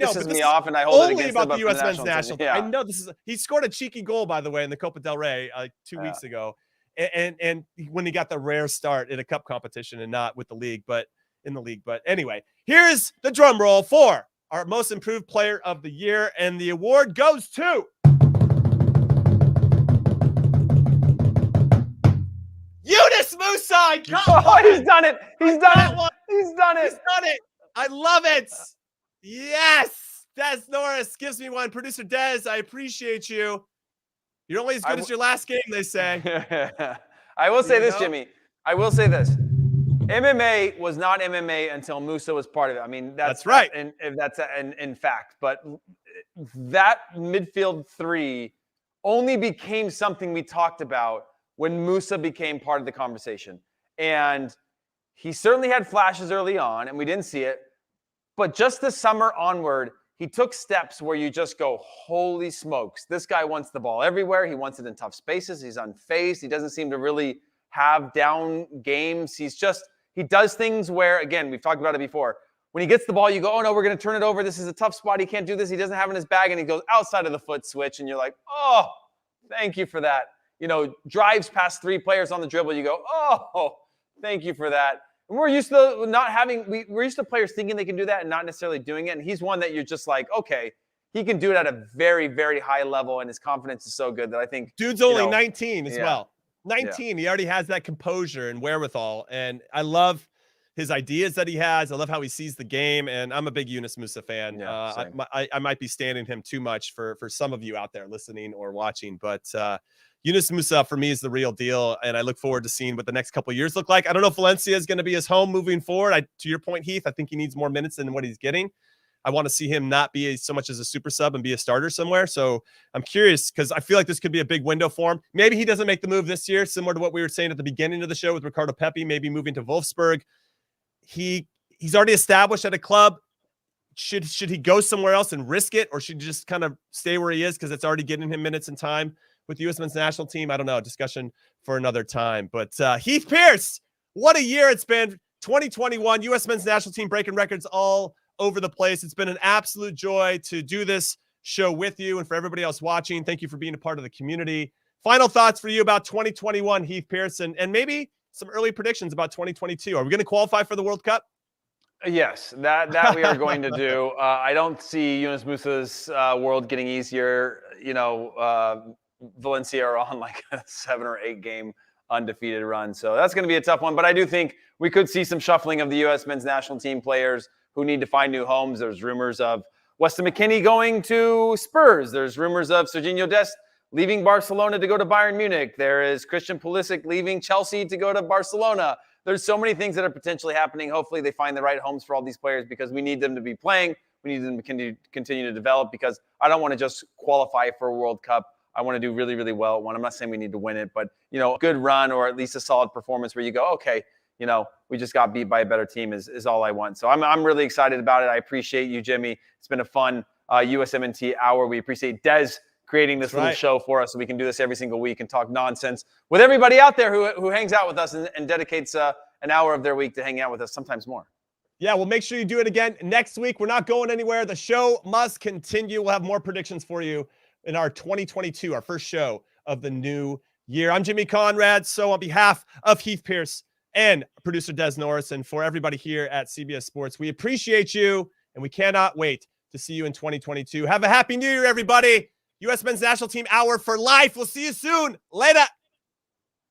pisses me off, and I hold it against about him the U.S. men's national team. Yeah. I know he scored a cheeky goal, by the way, in the Copa del Rey 2 weeks ago. And when he got the rare start in a cup competition and not with the league, but in the league. But anyway, here's the drum roll for our most improved player of the year. And the award goes to Yunus Musa. He's done it. He's done it. I love it. Yes. Des Norris gives me one. Producer Des, I appreciate you. You're only as good as your last game, they say. I will say this, Jimmy. I will say this. MMA was not MMA until Musa was part of it. I mean, that's right. And that's in fact. But that midfield 3 only became something we talked about when Musa became part of the conversation. And he certainly had flashes early on, and we didn't see it. But just this summer onward, he took steps where you just go, holy smokes, this guy wants the ball everywhere. He wants it in tough spaces. He's unfazed. He doesn't seem to really have down games. He does things where, again, we've talked about it before. When he gets the ball, you go, oh, no, we're going to turn it over. This is a tough spot. He can't do this. He doesn't have it in his bag, and he goes outside of the foot switch, and you're like, oh, thank you for that. Drives past 3 players on the dribble. You go, oh, thank you for that. And we're used to we're used to players thinking they can do that and not necessarily doing it. And he's one that you're just like, okay, he can do it at a very, very high level, and his confidence is so good that I think dude's only 19 as well. 19. He already has that composure and wherewithal. And I love his ideas that he has. I love how he sees the game. And I'm a big Yunus Musa fan. Yeah, I might be standing him too much for some of you out there listening or watching, but Yunus Musa for me is the real deal, and I look forward to seeing what the next couple of years look like. I don't know if Valencia is going to be his home moving forward. To your point, Heath, I think he needs more minutes than what he's getting. I want to see him not be so much as a super sub and be a starter somewhere. So I'm curious because I feel like this could be a big window for him. Maybe he doesn't make the move this year, similar to what we were saying at the beginning of the show with Ricardo Pepi, maybe moving to Wolfsburg. He's already established at a club. Should he go somewhere else and risk it, or should he just kind of stay where he is because it's already getting him minutes and time with the U.S. men's national team? I don't know. Discussion for another time. But Heath Pearce, what a year it's been. 2021, U.S. men's national team breaking records all over the place. It's been an absolute joy to do this show with you, and for everybody else watching, thank you for being a part of the community. Final thoughts for you about 2021, Heath Pearce, and maybe some early predictions about 2022. Are we going to qualify for the World Cup? Yes, that we are going to do. I don't see Yunus Musa's world getting easier. Valencia are on like a 7 or 8 game undefeated run. So that's going to be a tough one. But I do think we could see some shuffling of the U.S. men's national team players who need to find new homes. There's rumors of Weston McKennie going to Spurs. There's rumors of Serginho Dest leaving Barcelona to go to Bayern Munich. There is Christian Pulisic leaving Chelsea to go to Barcelona. There's so many things that are potentially happening. Hopefully they find the right homes for all these players because we need them to be playing. We need them to continue to develop because I don't want to just qualify for a World Cup. I want to do really, really well at one. I'm not saying we need to win it, but, a good run or at least a solid performance where you go, okay, we just got beat by a better team is all I want. So I'm really excited about it. I appreciate you, Jimmy. It's been a fun USMNT hour. We appreciate Des creating this little show for us so we can do this every single week and talk nonsense with everybody out there who hangs out with us and dedicates an hour of their week to hang out with us, sometimes more. Yeah, well, make sure you do it again next week. We're not going anywhere. The show must continue. We'll have more predictions for you in our 2022, our first show of the new year. I'm Jimmy Conrad. So on behalf of Heath Pearce and producer Des Norris and for everybody here at CBS Sports, we appreciate you and we cannot wait to see you in 2022. Have a happy new year, everybody. U.S. Men's National Team Hour for life. We'll see you soon. Later.